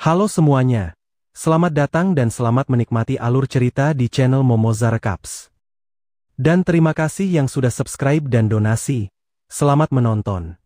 Halo semuanya, selamat datang dan selamat menikmati alur cerita di channel Momoza Recaps. Dan terima kasih yang sudah subscribe dan donasi. Selamat menonton.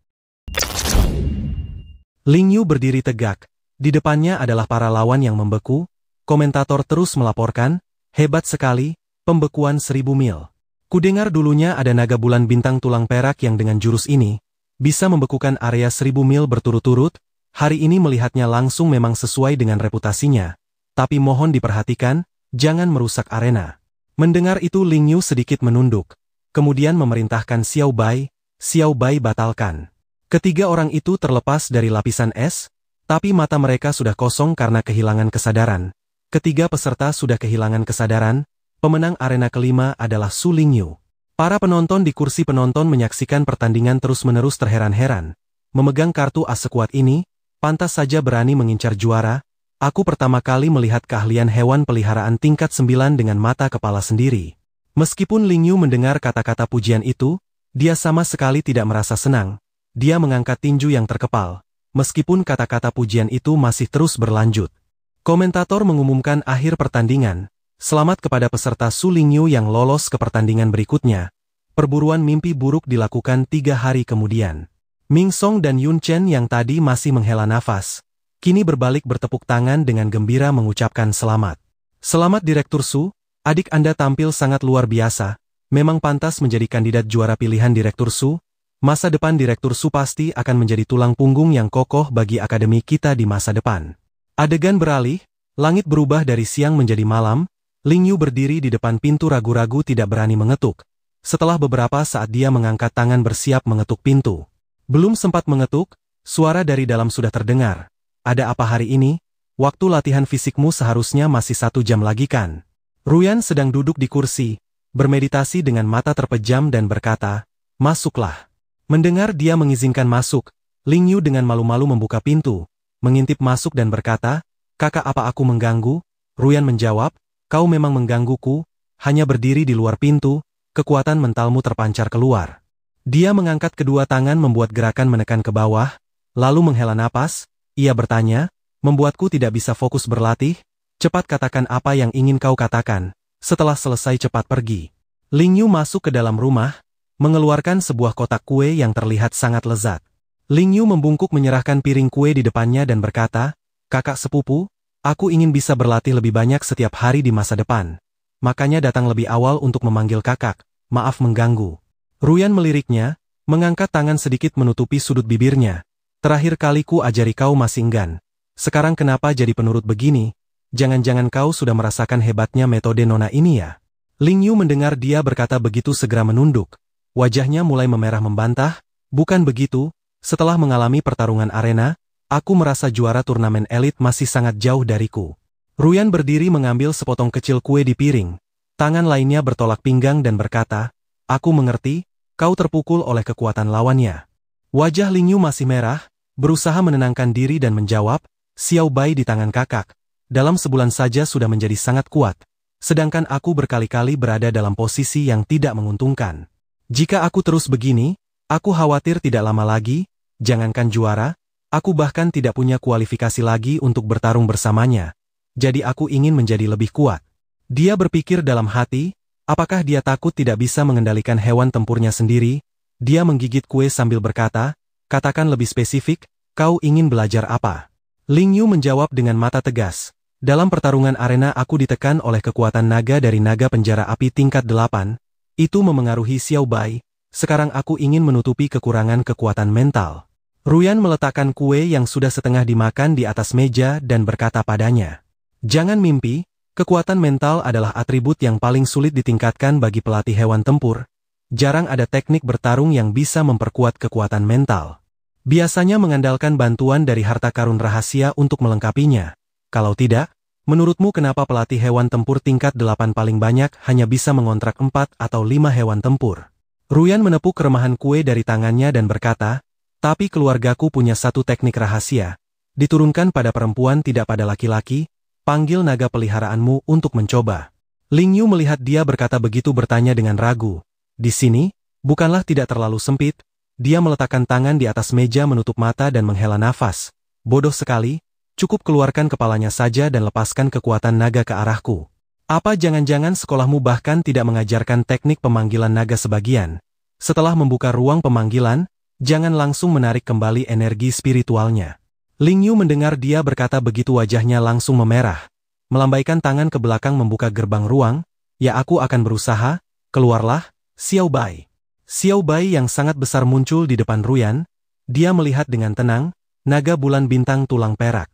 Ling Yu berdiri tegak. Di depannya adalah para lawan yang membeku. Komentator terus melaporkan, hebat sekali, pembekuan 1000 mil. Kudengar dulunya ada naga bulan bintang tulang perak yang dengan jurus ini, bisa membekukan area 1000 mil berturut-turut. Hari ini melihatnya langsung memang sesuai dengan reputasinya. Tapi mohon diperhatikan, jangan merusak arena. Mendengar itu Ling Yu sedikit menunduk. Kemudian memerintahkan Xiao Bai batalkan. Ketiga orang itu terlepas dari lapisan es, tapi mata mereka sudah kosong karena kehilangan kesadaran. Ketiga peserta sudah kehilangan kesadaran, pemenang arena kelima adalah Su Ling Yu. Para penonton di kursi penonton menyaksikan pertandingan terus-menerus terheran-heran. Memegang kartu as sekuat ini, pantas saja berani mengincar juara. Aku pertama kali melihat keahlian hewan peliharaan tingkat 9 dengan mata kepala sendiri. Meskipun Ling Yu mendengar kata-kata pujian itu, dia sama sekali tidak merasa senang. Dia mengangkat tinju yang terkepal, meskipun kata-kata pujian itu masih terus berlanjut. Komentator mengumumkan akhir pertandingan. Selamat kepada peserta Su Ling Yu yang lolos ke pertandingan berikutnya. Perburuan mimpi buruk dilakukan 3 hari kemudian. Ming Song dan Yun Chen yang tadi masih menghela nafas, kini berbalik bertepuk tangan dengan gembira mengucapkan selamat. Selamat Direktur Su, adik Anda tampil sangat luar biasa, memang pantas menjadi kandidat juara pilihan Direktur Su. Masa depan Direktur Su pasti akan menjadi tulang punggung yang kokoh bagi akademi kita di masa depan. Adegan beralih, langit berubah dari siang menjadi malam, Ling Yu berdiri di depan pintu ragu-ragu tidak berani mengetuk. Setelah beberapa saat dia mengangkat tangan bersiap mengetuk pintu. Belum sempat mengetuk, suara dari dalam sudah terdengar. Ada apa hari ini? Waktu latihan fisikmu seharusnya masih 1 jam lagi kan? Ruyan sedang duduk di kursi, bermeditasi dengan mata terpejam dan berkata, masuklah. Mendengar dia mengizinkan masuk, Ling Yu dengan malu-malu membuka pintu, mengintip masuk dan berkata, kakak apa aku mengganggu? Ruyan menjawab, kau memang menggangguku, hanya berdiri di luar pintu, kekuatan mentalmu terpancar keluar. Dia mengangkat kedua tangan membuat gerakan menekan ke bawah, lalu menghela napas, ia bertanya, membuatku tidak bisa fokus berlatih, cepat katakan apa yang ingin kau katakan, setelah selesai cepat pergi. Ling Yu masuk ke dalam rumah, mengeluarkan sebuah kotak kue yang terlihat sangat lezat. Ling Yu membungkuk menyerahkan piring kue di depannya dan berkata, kakak sepupu, aku ingin bisa berlatih lebih banyak setiap hari di masa depan. Makanya datang lebih awal untuk memanggil kakak, maaf mengganggu. Ruyan meliriknya, mengangkat tangan sedikit menutupi sudut bibirnya. Terakhir kali ku ajari kau masih enggan. Sekarang kenapa jadi penurut begini? Jangan-jangan kau sudah merasakan hebatnya metode nona ini ya? Ling Yu mendengar dia berkata begitu segera menunduk. Wajahnya mulai memerah membantah, bukan begitu, setelah mengalami pertarungan arena, aku merasa juara turnamen elit masih sangat jauh dariku. Ruyan berdiri mengambil sepotong kecil kue di piring. Tangan lainnya bertolak pinggang dan berkata, aku mengerti, kau terpukul oleh kekuatan lawannya. Wajah Ling Yu masih merah, berusaha menenangkan diri dan menjawab, Xiao Bai di tangan kakak, dalam sebulan saja sudah menjadi sangat kuat, sedangkan aku berkali-kali berada dalam posisi yang tidak menguntungkan. Jika aku terus begini, aku khawatir tidak lama lagi, jangankan juara, aku bahkan tidak punya kualifikasi lagi untuk bertarung bersamanya. Jadi aku ingin menjadi lebih kuat. Dia berpikir dalam hati, apakah dia takut tidak bisa mengendalikan hewan tempurnya sendiri? Dia menggigit kue sambil berkata, katakan lebih spesifik, kau ingin belajar apa? Ling Yu menjawab dengan mata tegas, dalam pertarungan arena aku ditekan oleh kekuatan naga dari naga penjara api tingkat 8, itu memengaruhi Xiao Bai, sekarang aku ingin menutupi kekurangan kekuatan mental. Ruyan meletakkan kue yang sudah setengah dimakan di atas meja dan berkata padanya, jangan mimpi, kekuatan mental adalah atribut yang paling sulit ditingkatkan bagi pelatih hewan tempur. Jarang ada teknik bertarung yang bisa memperkuat kekuatan mental. Biasanya mengandalkan bantuan dari harta karun rahasia untuk melengkapinya. Kalau tidak, menurutmu kenapa pelatih hewan tempur tingkat 8 paling banyak hanya bisa mengontrak 4 atau 5 hewan tempur? Ruyan menepuk keremahan kue dari tangannya dan berkata, tapi keluargaku punya satu teknik rahasia. Diturunkan pada perempuan tidak pada laki-laki, panggil naga peliharaanmu untuk mencoba. Ling Yu melihat dia berkata begitu bertanya dengan ragu. Di sini, bukanlah tidak terlalu sempit, dia meletakkan tangan di atas meja menutup mata dan menghela nafas. Bodoh sekali, cukup keluarkan kepalanya saja dan lepaskan kekuatan naga ke arahku. Apa jangan-jangan sekolahmu bahkan tidak mengajarkan teknik pemanggilan naga sebagian? Setelah membuka ruang pemanggilan, jangan langsung menarik kembali energi spiritualnya. Ling Yu mendengar dia berkata begitu wajahnya langsung memerah. Melambaikan tangan ke belakang membuka gerbang ruang, ya aku akan berusaha, keluarlah, Xiao Bai. Xiao Bai yang sangat besar muncul di depan Ruyan, dia melihat dengan tenang, naga bulan bintang tulang perak.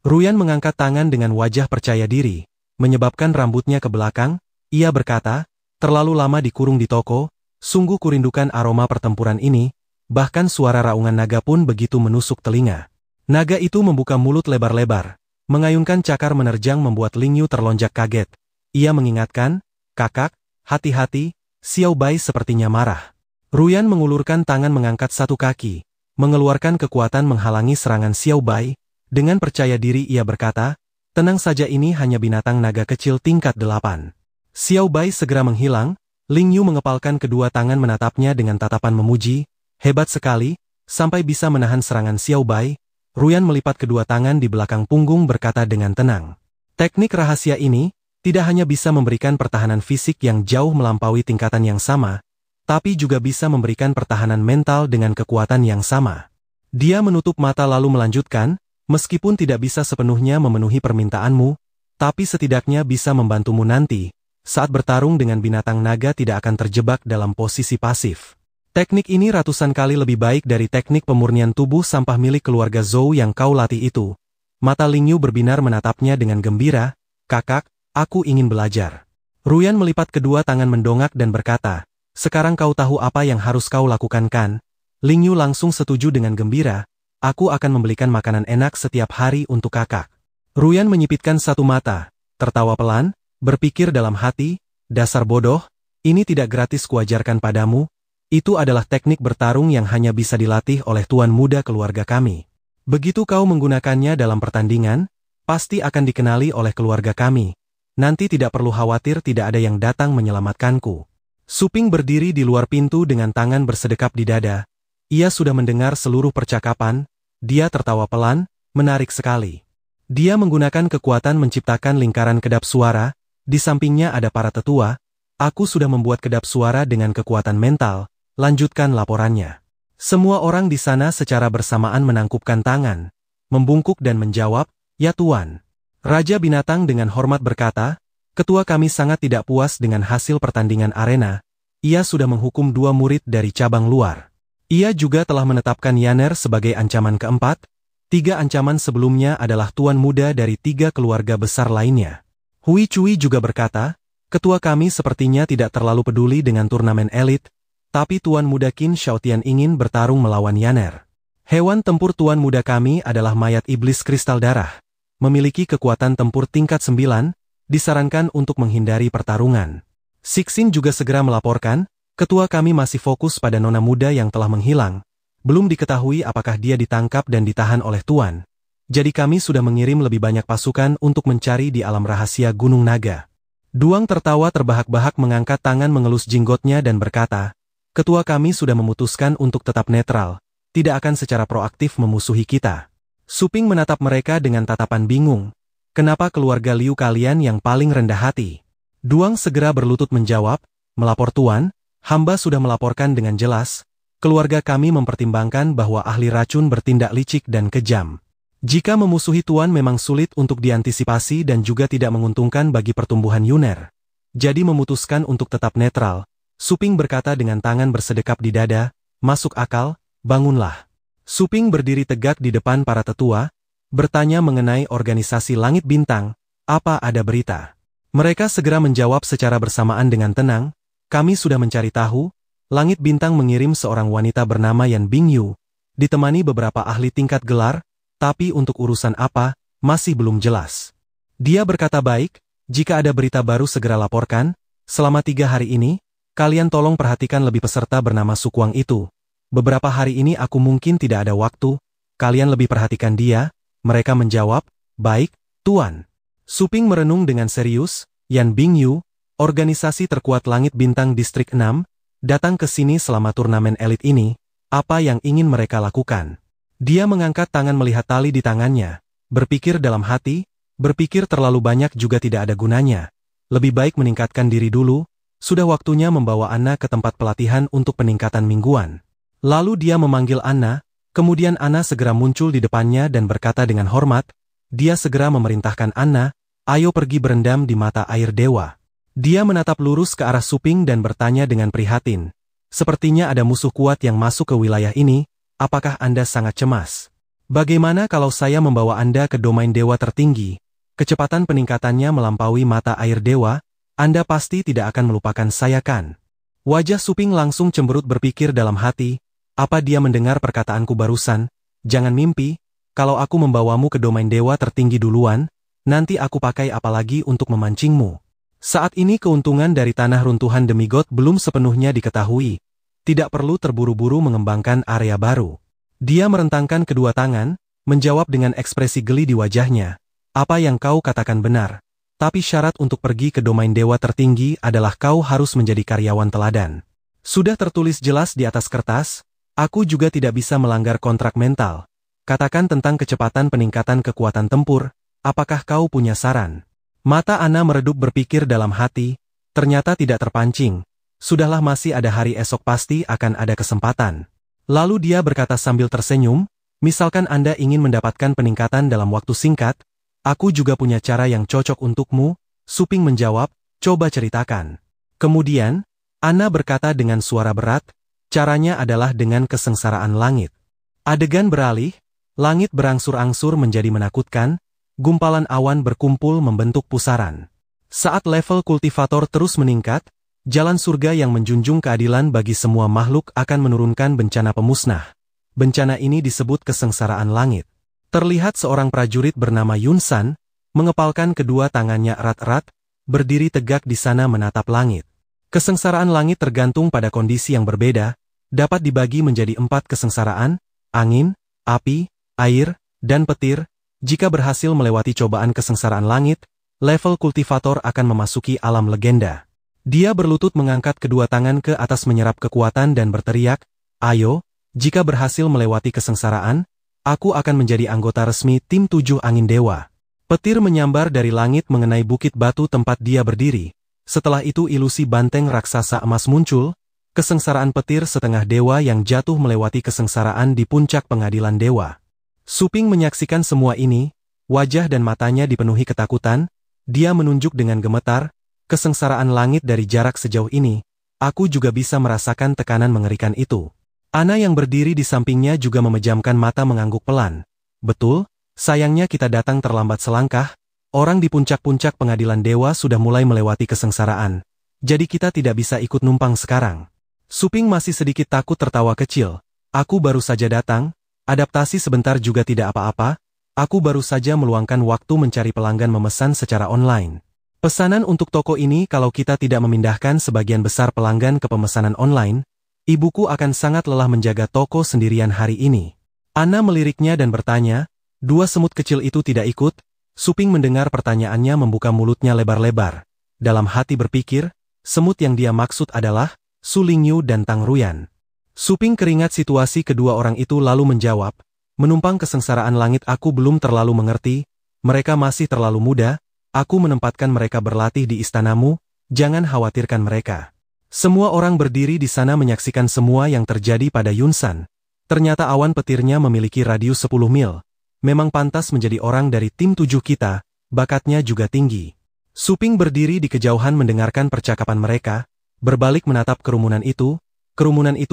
Ruyan mengangkat tangan dengan wajah percaya diri, menyebabkan rambutnya ke belakang, ia berkata, terlalu lama dikurung di toko, sungguh kurindukan aroma pertempuran ini, bahkan suara raungan naga pun begitu menusuk telinga. Naga itu membuka mulut lebar-lebar, mengayunkan cakar menerjang membuat Ling Yu terlonjak kaget. Ia mengingatkan, kakak, hati-hati, Xiao Bai sepertinya marah. Ruyan mengulurkan tangan mengangkat satu kaki, mengeluarkan kekuatan menghalangi serangan Xiao Bai, dengan percaya diri ia berkata, tenang saja ini hanya binatang naga kecil tingkat 8. Xiao Bai segera menghilang, Ling Yu mengepalkan kedua tangan menatapnya dengan tatapan memuji, hebat sekali, sampai bisa menahan serangan Xiao Bai. Ruyan melipat kedua tangan di belakang punggung berkata dengan tenang. Teknik rahasia ini, tidak hanya bisa memberikan pertahanan fisik yang jauh melampaui tingkatan yang sama, tapi juga bisa memberikan pertahanan mental dengan kekuatan yang sama. Dia menutup mata lalu melanjutkan, meskipun tidak bisa sepenuhnya memenuhi permintaanmu, tapi setidaknya bisa membantumu nanti, saat bertarung dengan binatang naga tidak akan terjebak dalam posisi pasif. Teknik ini ratusan kali lebih baik dari teknik pemurnian tubuh sampah milik keluarga Zhou yang kau latih itu. Mata Ling Yu berbinar menatapnya dengan gembira, kakak, aku ingin belajar. Ruyan melipat kedua tangan mendongak dan berkata, sekarang kau tahu apa yang harus kau lakukan kan? Ling Yu langsung setuju dengan gembira, aku akan membelikan makanan enak setiap hari untuk kakak. Ruyan menyipitkan satu mata, tertawa pelan, berpikir dalam hati, dasar bodoh, ini tidak gratis kuajarkan padamu, itu adalah teknik bertarung yang hanya bisa dilatih oleh tuan muda keluarga kami. Begitu kau menggunakannya dalam pertandingan, pasti akan dikenali oleh keluarga kami. Nanti tidak perlu khawatir tidak ada yang datang menyelamatkanku. Suping berdiri di luar pintu dengan tangan bersedekap di dada. Ia sudah mendengar seluruh percakapan, dia tertawa pelan, menarik sekali. Dia menggunakan kekuatan menciptakan lingkaran kedap suara, di sampingnya ada para tetua, aku sudah membuat kedap suara dengan kekuatan mental. Lanjutkan laporannya. Semua orang di sana secara bersamaan menangkupkan tangan, membungkuk dan menjawab, ya tuan. Raja binatang dengan hormat berkata, ketua kami sangat tidak puas dengan hasil pertandingan arena, ia sudah menghukum 2 murid dari cabang luar. Ia juga telah menetapkan Yaner sebagai ancaman keempat, 3 ancaman sebelumnya adalah tuan muda dari 3 keluarga besar lainnya. Hui Cui juga berkata, ketua kami sepertinya tidak terlalu peduli dengan turnamen elit, tapi tuan muda Qin Xiaotian ingin bertarung melawan Yaner. Hewan tempur tuan muda kami adalah mayat iblis kristal darah. Memiliki kekuatan tempur tingkat 9, disarankan untuk menghindari pertarungan. Sixin juga segera melaporkan, ketua kami masih fokus pada nona muda yang telah menghilang. Belum diketahui apakah dia ditangkap dan ditahan oleh tuan. Jadi kami sudah mengirim lebih banyak pasukan untuk mencari di alam rahasia Gunung Naga. Duang tertawa terbahak-bahak mengangkat tangan mengelus jenggotnya dan berkata, ketua kami sudah memutuskan untuk tetap netral, tidak akan secara proaktif memusuhi kita. Suping menatap mereka dengan tatapan bingung. Kenapa keluarga Liu kalian yang paling rendah hati? Duang segera berlutut menjawab, melapor tuan, hamba sudah melaporkan dengan jelas, keluarga kami mempertimbangkan bahwa ahli racun bertindak licik dan kejam. Jika memusuhi tuan memang sulit untuk diantisipasi dan juga tidak menguntungkan bagi pertumbuhan Yuner. Jadi memutuskan untuk tetap netral. Suping berkata dengan tangan bersedekap di dada, masuk akal, bangunlah. Suping berdiri tegak di depan para tetua, bertanya mengenai organisasi Langit Bintang, apa ada berita? Mereka segera menjawab secara bersamaan dengan tenang, kami sudah mencari tahu, Langit Bintang mengirim seorang wanita bernama Yan Bingyu, ditemani beberapa ahli tingkat gelar, tapi untuk urusan apa, masih belum jelas. Dia berkata baik, jika ada berita baru segera laporkan, selama 3 hari ini, kalian tolong perhatikan lebih peserta bernama Sukuang itu. Beberapa hari ini aku mungkin tidak ada waktu, kalian lebih perhatikan dia. Mereka menjawab, baik, tuan. Suping merenung dengan serius, Yan Bingyu, organisasi terkuat Langit Bintang Distrik 6, datang ke sini selama turnamen elit ini, apa yang ingin mereka lakukan? Dia mengangkat tangan melihat tali di tangannya, berpikir dalam hati, berpikir terlalu banyak juga tidak ada gunanya. Lebih baik meningkatkan diri dulu, sudah waktunya membawa Anna ke tempat pelatihan untuk peningkatan mingguan. Lalu dia memanggil Anna, kemudian Anna segera muncul di depannya dan berkata dengan hormat, dia segera memerintahkan Anna, ayo pergi berendam di mata air dewa. Dia menatap lurus ke arah Suping dan bertanya dengan prihatin, sepertinya ada musuh kuat yang masuk ke wilayah ini, apakah Anda sangat cemas? Bagaimana kalau saya membawa Anda ke domain dewa tertinggi? Kecepatan peningkatannya melampaui mata air dewa, Anda pasti tidak akan melupakan saya kan? Wajah Suping langsung cemberut berpikir dalam hati, apa dia mendengar perkataanku barusan? Jangan mimpi, kalau aku membawamu ke domain dewa tertinggi duluan, nanti aku pakai apa lagi untuk memancingmu? Saat ini keuntungan dari tanah runtuhan Demigod belum sepenuhnya diketahui, tidak perlu terburu-buru mengembangkan area baru. Dia merentangkan kedua tangan, menjawab dengan ekspresi geli di wajahnya, apa yang kau katakan benar, tapi syarat untuk pergi ke domain dewa tertinggi adalah kau harus menjadi karyawan teladan. Sudah tertulis jelas di atas kertas, aku juga tidak bisa melanggar kontrak mental. Katakan tentang kecepatan peningkatan kekuatan tempur, apakah kau punya saran? Mata Anna meredup berpikir dalam hati, ternyata tidak terpancing, sudahlah masih ada hari esok pasti akan ada kesempatan. Lalu dia berkata sambil tersenyum, misalkan Anda ingin mendapatkan peningkatan dalam waktu singkat, aku juga punya cara yang cocok untukmu, Suping menjawab, coba ceritakan. Kemudian, Anna berkata dengan suara berat, caranya adalah dengan kesengsaraan langit. Adegan beralih, langit berangsur-angsur menjadi menakutkan, gumpalan awan berkumpul membentuk pusaran. Saat level kultivator terus meningkat, jalan surga yang menjunjung keadilan bagi semua makhluk akan menurunkan bencana pemusnah. Bencana ini disebut kesengsaraan langit. Terlihat seorang prajurit bernama Yunsan, mengepalkan kedua tangannya erat-erat, berdiri tegak di sana menatap langit. Kesengsaraan langit tergantung pada kondisi yang berbeda, dapat dibagi menjadi 4 kesengsaraan, angin, api, air, dan petir. Jika berhasil melewati cobaan kesengsaraan langit, level kultivator akan memasuki alam legenda. Dia berlutut mengangkat kedua tangan ke atas menyerap kekuatan dan berteriak, ayo, jika berhasil melewati kesengsaraan, aku akan menjadi anggota resmi tim 7 angin dewa. Petir menyambar dari langit mengenai bukit batu tempat dia berdiri. Setelah itu ilusi banteng raksasa emas muncul, kesengsaraan petir setengah dewa yang jatuh melewati kesengsaraan di puncak pengadilan dewa. Suping menyaksikan semua ini, wajah dan matanya dipenuhi ketakutan, dia menunjuk dengan gemetar, kesengsaraan langit dari jarak sejauh ini, aku juga bisa merasakan tekanan mengerikan itu. Anna yang berdiri di sampingnya juga memejamkan mata mengangguk pelan. Betul, sayangnya kita datang terlambat selangkah, orang di puncak-puncak pengadilan dewa sudah mulai melewati kesengsaraan, jadi kita tidak bisa ikut numpang sekarang. Suping masih sedikit takut tertawa kecil, aku baru saja datang, adaptasi sebentar juga tidak apa-apa, aku baru saja meluangkan waktu mencari pelanggan memesan secara online. Pesanan untuk toko ini kalau kita tidak memindahkan sebagian besar pelanggan ke pemesanan online, ibuku akan sangat lelah menjaga toko sendirian hari ini. Anna meliriknya dan bertanya, 2 semut kecil itu tidak ikut? Suping mendengar pertanyaannya membuka mulutnya lebar-lebar. Dalam hati berpikir, semut yang dia maksud adalah Su Lingyu dan Tang Ruyan. Suping keringat situasi kedua orang itu lalu menjawab, menumpang kesengsaraan langit aku belum terlalu mengerti, mereka masih terlalu muda, aku menempatkan mereka berlatih di istanamu, jangan khawatirkan mereka. Semua orang berdiri di sana menyaksikan semua yang terjadi pada Yunsan. Ternyata awan petirnya memiliki radius 10 mil. Memang pantas menjadi orang dari tim 7 kita, bakatnya juga tinggi. Suping berdiri di kejauhan mendengarkan percakapan mereka, berbalik menatap kerumunan itu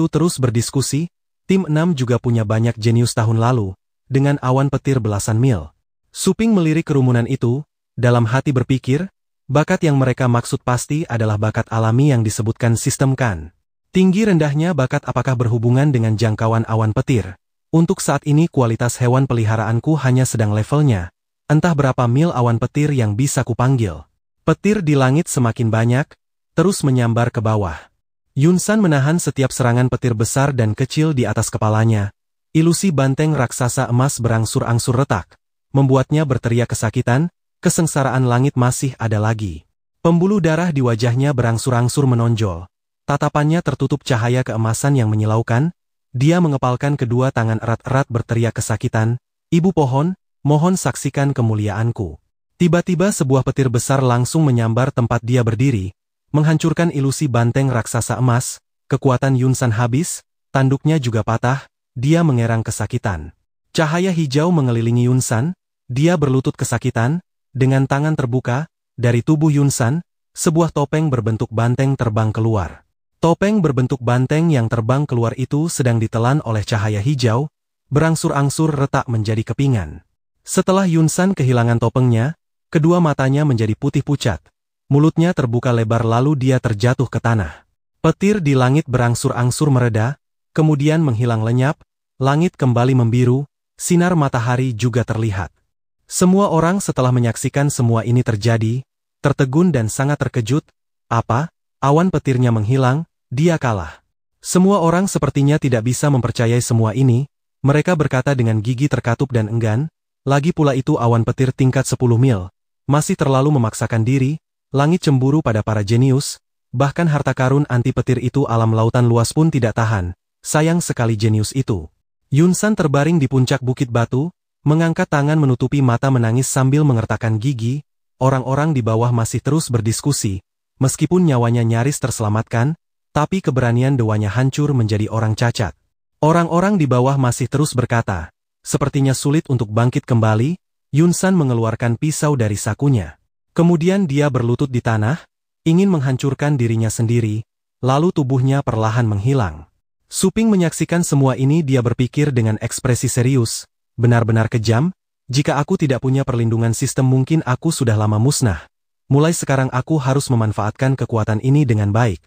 terus berdiskusi, tim 6 juga punya banyak jenius tahun lalu, dengan awan petir belasan mil. Suping melirik kerumunan itu, dalam hati berpikir, bakat yang mereka maksud pasti adalah bakat alami yang disebutkan sistem Kan. Tinggi rendahnya bakat apakah berhubungan dengan jangkauan awan petir. Untuk saat ini kualitas hewan peliharaanku hanya sedang levelnya, entah berapa mil awan petir yang bisa kupanggil. Petir di langit semakin banyak, terus menyambar ke bawah. Yunsan menahan setiap serangan petir besar dan kecil di atas kepalanya. Ilusi banteng raksasa emas berangsur-angsur retak, membuatnya berteriak kesakitan, kesengsaraan langit masih ada lagi. Pembuluh darah di wajahnya berangsur-angsur menonjol. Tatapannya tertutup cahaya keemasan yang menyilaukan, dia mengepalkan kedua tangan erat-erat berteriak kesakitan, Ibu pohon, mohon saksikan kemuliaanku. Tiba-tiba sebuah petir besar langsung menyambar tempat dia berdiri, menghancurkan ilusi banteng raksasa emas, kekuatan Yunsan habis, tanduknya juga patah, dia mengerang kesakitan. Cahaya hijau mengelilingi Yunsan, dia berlutut kesakitan, dengan tangan terbuka, dari tubuh Yunsan, sebuah topeng berbentuk banteng terbang keluar. Topeng berbentuk banteng yang terbang keluar itu sedang ditelan oleh cahaya hijau, berangsur-angsur retak menjadi kepingan. Setelah Yunsan kehilangan topengnya, kedua matanya menjadi putih pucat. Mulutnya terbuka lebar lalu dia terjatuh ke tanah. Petir di langit berangsur-angsur mereda, kemudian menghilang lenyap, langit kembali membiru, sinar matahari juga terlihat. Semua orang setelah menyaksikan semua ini terjadi, tertegun dan sangat terkejut. Apa? Awan petirnya menghilang, dia kalah. Semua orang sepertinya tidak bisa mempercayai semua ini, mereka berkata dengan gigi terkatup dan enggan, lagi pula itu awan petir tingkat 10 mil, masih terlalu memaksakan diri, langit cemburu pada para jenius, bahkan harta karun anti petir itu alam lautan luas pun tidak tahan, sayang sekali jenius itu. Yunsan terbaring di puncak bukit batu, mengangkat tangan menutupi mata menangis sambil mengertakkan gigi, orang-orang di bawah masih terus berdiskusi, meskipun nyawanya nyaris terselamatkan, tapi keberanian dewanya hancur menjadi orang cacat. Orang-orang di bawah masih terus berkata, sepertinya sulit untuk bangkit kembali. Yunsan mengeluarkan pisau dari sakunya. Kemudian dia berlutut di tanah, ingin menghancurkan dirinya sendiri, lalu tubuhnya perlahan menghilang. Suping menyaksikan semua ini dia berpikir dengan ekspresi serius, benar-benar kejam, jika aku tidak punya perlindungan sistem mungkin aku sudah lama musnah. Mulai sekarang aku harus memanfaatkan kekuatan ini dengan baik.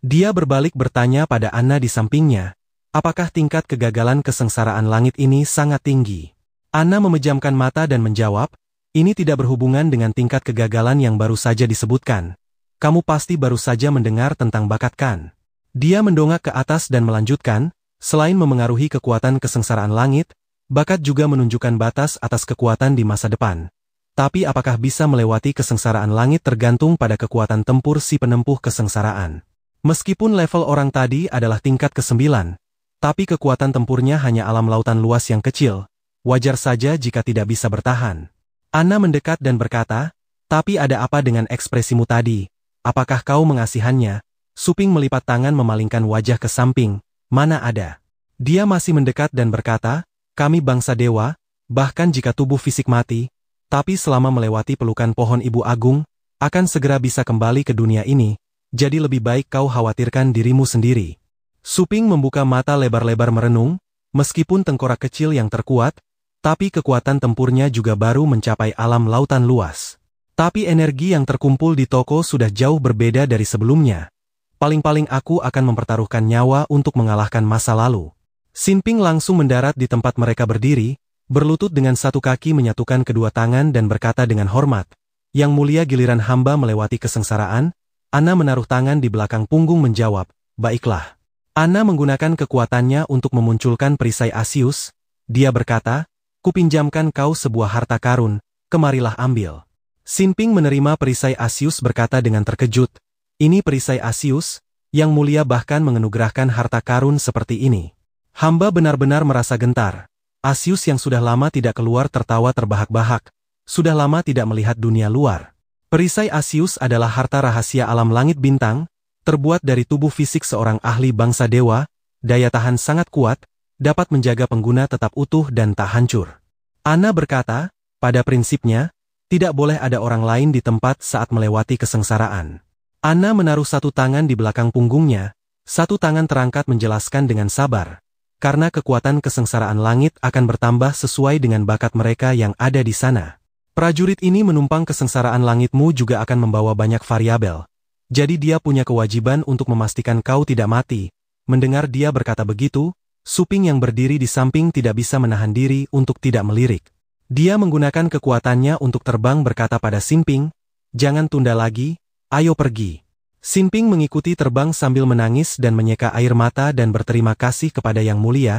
Dia berbalik bertanya pada Anna di sampingnya. Apakah tingkat kegagalan kesengsaraan langit ini sangat tinggi? Anna memejamkan mata dan menjawab, ini tidak berhubungan dengan tingkat kegagalan yang baru saja disebutkan. Kamu pasti baru saja mendengar tentang bakat kan? Dia mendongak ke atas dan melanjutkan, selain memengaruhi kekuatan kesengsaraan langit, bakat juga menunjukkan batas atas kekuatan di masa depan. Tapi apakah bisa melewati kesengsaraan langit tergantung pada kekuatan tempur si penempuh kesengsaraan. Meskipun level orang tadi adalah tingkat ke-9, tapi kekuatan tempurnya hanya alam lautan luas yang kecil, wajar saja jika tidak bisa bertahan. Anna mendekat dan berkata, tapi ada apa dengan ekspresimu tadi? Apakah kau mengasihannya? Suping melipat tangan memalingkan wajah ke samping, mana ada. Dia masih mendekat dan berkata, kami bangsa dewa, bahkan jika tubuh fisik mati, tapi selama melewati pelukan pohon ibu agung, akan segera bisa kembali ke dunia ini, jadi lebih baik kau khawatirkan dirimu sendiri. Suping membuka mata lebar-lebar merenung, meskipun tengkorak kecil yang terkuat, tapi kekuatan tempurnya juga baru mencapai alam lautan luas. Tapi energi yang terkumpul di toko sudah jauh berbeda dari sebelumnya. Paling-paling aku akan mempertaruhkan nyawa untuk mengalahkan masa lalu. Sinping langsung mendarat di tempat mereka berdiri, berlutut dengan satu kaki menyatukan kedua tangan dan berkata dengan hormat, Yang mulia giliran hamba melewati kesengsaraan. Anna menaruh tangan di belakang punggung menjawab, baiklah. Anna menggunakan kekuatannya untuk memunculkan perisai Asius. Dia berkata, kupinjamkan kau sebuah harta karun, kemarilah ambil. Sinping menerima perisai Asius berkata dengan terkejut, ini perisai Asius, yang mulia bahkan menganugerahkan harta karun seperti ini. Hamba benar-benar merasa gentar. Asius yang sudah lama tidak keluar tertawa terbahak-bahak, sudah lama tidak melihat dunia luar. Perisai Asius adalah harta rahasia alam langit bintang, terbuat dari tubuh fisik seorang ahli bangsa dewa, daya tahan sangat kuat, dapat menjaga pengguna tetap utuh dan tak hancur. Anna berkata, pada prinsipnya, tidak boleh ada orang lain di tempat saat melewati kesengsaraan. Anna menaruh satu tangan di belakang punggungnya, satu tangan terangkat menjelaskan dengan sabar, karena kekuatan kesengsaraan langit akan bertambah sesuai dengan bakat mereka yang ada di sana. Prajurit ini menumpang kesengsaraan langitmu juga akan membawa banyak variabel. Jadi dia punya kewajiban untuk memastikan kau tidak mati. Mendengar dia berkata begitu, Suping yang berdiri di samping tidak bisa menahan diri untuk tidak melirik. Dia menggunakan kekuatannya untuk terbang berkata pada Sinping, jangan tunda lagi, ayo pergi. Sinping mengikuti terbang sambil menangis dan menyeka air mata dan berterima kasih kepada Yang Mulia,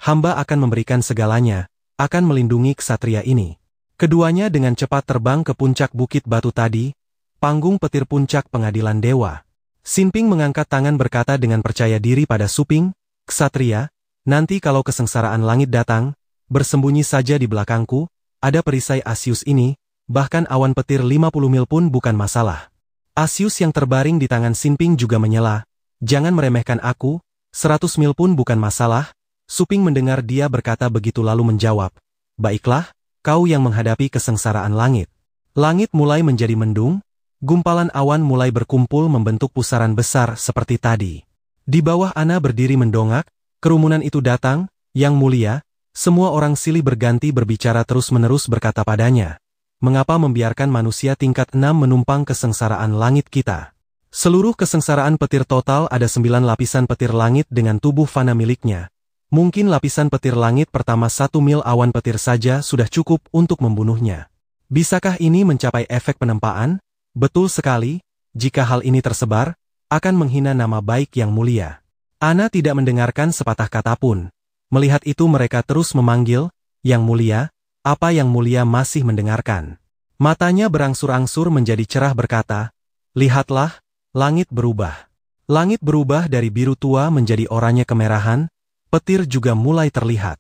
hamba akan memberikan segalanya, akan melindungi ksatria ini. Keduanya dengan cepat terbang ke puncak bukit batu tadi, panggung petir puncak pengadilan dewa. Sinping mengangkat tangan berkata dengan percaya diri pada Suping, ksatria, nanti kalau kesengsaraan langit datang, bersembunyi saja di belakangku, ada perisai Asius ini, bahkan awan petir 50 mil pun bukan masalah. Asius yang terbaring di tangan Sinping juga menyela, jangan meremehkan aku, 100 mil pun bukan masalah. Suping mendengar dia berkata begitu lalu menjawab, baiklah, kau yang menghadapi kesengsaraan langit. Langit mulai menjadi mendung, gumpalan awan mulai berkumpul membentuk pusaran besar seperti tadi. Di bawah Ana berdiri mendongak, kerumunan itu datang, Yang Mulia, semua orang silih berganti berbicara terus-menerus berkata padanya, mengapa membiarkan manusia tingkat 6 menumpang kesengsaraan langit kita? Seluruh kesengsaraan petir total ada 9 lapisan petir langit dengan tubuh fana miliknya. Mungkin lapisan petir langit pertama 1 mil awan petir saja sudah cukup untuk membunuhnya. Bisakah ini mencapai efek penempaan? Betul sekali, jika hal ini tersebar, akan menghina nama baik Yang Mulia. Ana tidak mendengarkan sepatah kata pun. Melihat itu mereka terus memanggil, Yang Mulia, apa Yang Mulia masih mendengarkan? Matanya berangsur-angsur menjadi cerah berkata, lihatlah, langit berubah. Langit berubah dari biru tua menjadi oranye kemerahan, petir juga mulai terlihat.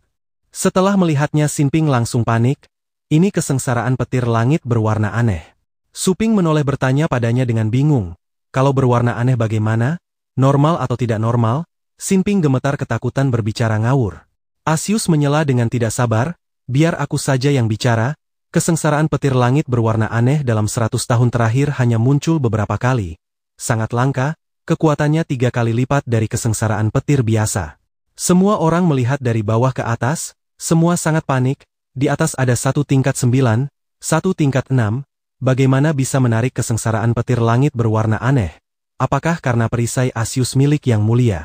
Setelah melihatnya Sinping langsung panik, ini kesengsaraan petir langit berwarna aneh. Suping menoleh bertanya padanya dengan bingung, kalau berwarna aneh bagaimana? Normal atau tidak normal? Sinping gemetar ketakutan berbicara ngawur. Asius menyela dengan tidak sabar, biar aku saja yang bicara, kesengsaraan petir langit berwarna aneh dalam 100 tahun terakhir hanya muncul beberapa kali. Sangat langka, kekuatannya 3 kali lipat dari kesengsaraan petir biasa. Semua orang melihat dari bawah ke atas, semua sangat panik, di atas ada 1 tingkat 9, 1 tingkat 6, bagaimana bisa menarik kesengsaraan petir langit berwarna aneh? Apakah karena perisai Asius milik Yang Mulia?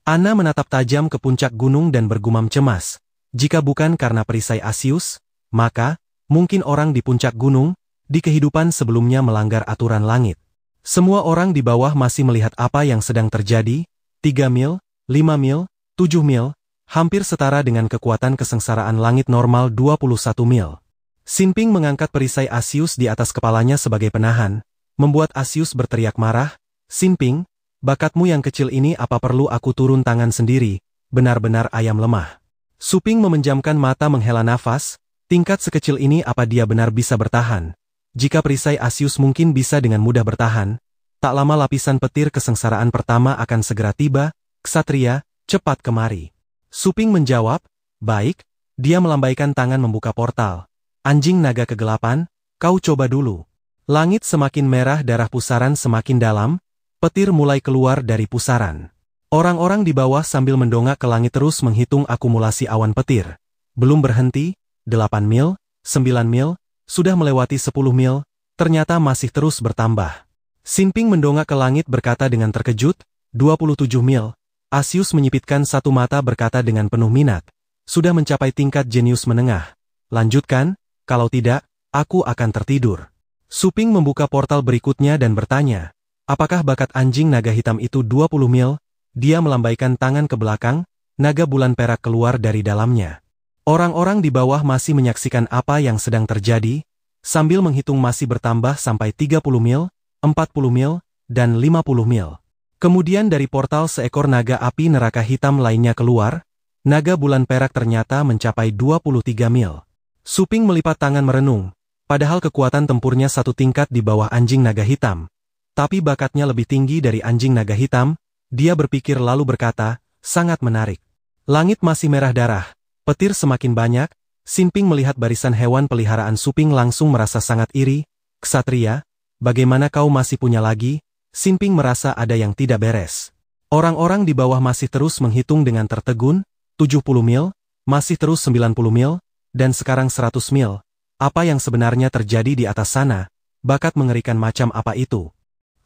Ana menatap tajam ke puncak gunung dan bergumam cemas. Jika bukan karena perisai Asius, maka, mungkin orang di puncak gunung, di kehidupan sebelumnya melanggar aturan langit. Semua orang di bawah masih melihat apa yang sedang terjadi, 3 mil, 5 mil, 7 mil, hampir setara dengan kekuatan kesengsaraan langit normal 21 mil. Sinping mengangkat perisai Asius di atas kepalanya sebagai penahan, membuat Asius berteriak marah, Sinping, bakatmu yang kecil ini apa perlu aku turun tangan sendiri, benar-benar ayam lemah. Suping memejamkan mata menghela nafas, tingkat sekecil ini apa dia benar bisa bertahan? Jika perisai Asius mungkin bisa dengan mudah bertahan, tak lama lapisan petir kesengsaraan pertama akan segera tiba, Ksatria, cepat kemari. Suping menjawab, baik, dia melambaikan tangan membuka portal. Anjing naga kegelapan, kau coba dulu. Langit semakin merah darah pusaran semakin dalam, petir mulai keluar dari pusaran. Orang-orang di bawah sambil mendongak ke langit terus menghitung akumulasi awan petir. Belum berhenti, 8 mil, 9 mil, sudah melewati 10 mil, ternyata masih terus bertambah. Sinping mendongak ke langit berkata dengan terkejut, 27 mil. Asius menyipitkan satu mata berkata dengan penuh minat, sudah mencapai tingkat jenius menengah. Lanjutkan, kalau tidak, aku akan tertidur. Suping membuka portal berikutnya dan bertanya, apakah bakat anjing naga hitam itu 20 mil? Dia melambaikan tangan ke belakang, naga bulan perak keluar dari dalamnya. Orang-orang di bawah masih menyaksikan apa yang sedang terjadi, sambil menghitung masih bertambah sampai 30 mil, 40 mil, dan 50 mil. Kemudian dari portal seekor naga api neraka hitam lainnya keluar, naga bulan perak ternyata mencapai 23 mil. Suping melipat tangan merenung, padahal kekuatan tempurnya 1 tingkat di bawah anjing naga hitam. Tapi bakatnya lebih tinggi dari anjing naga hitam, dia berpikir lalu berkata, sangat menarik. Langit masih merah darah, petir semakin banyak, Sinping melihat barisan hewan peliharaan Suping langsung merasa sangat iri, Ksatria, bagaimana kau masih punya lagi? Sinping merasa ada yang tidak beres. Orang-orang di bawah masih terus menghitung dengan tertegun, 70 mil, masih terus 90 mil, dan sekarang 100 mil. Apa yang sebenarnya terjadi di atas sana? Bakat mengerikan macam apa itu?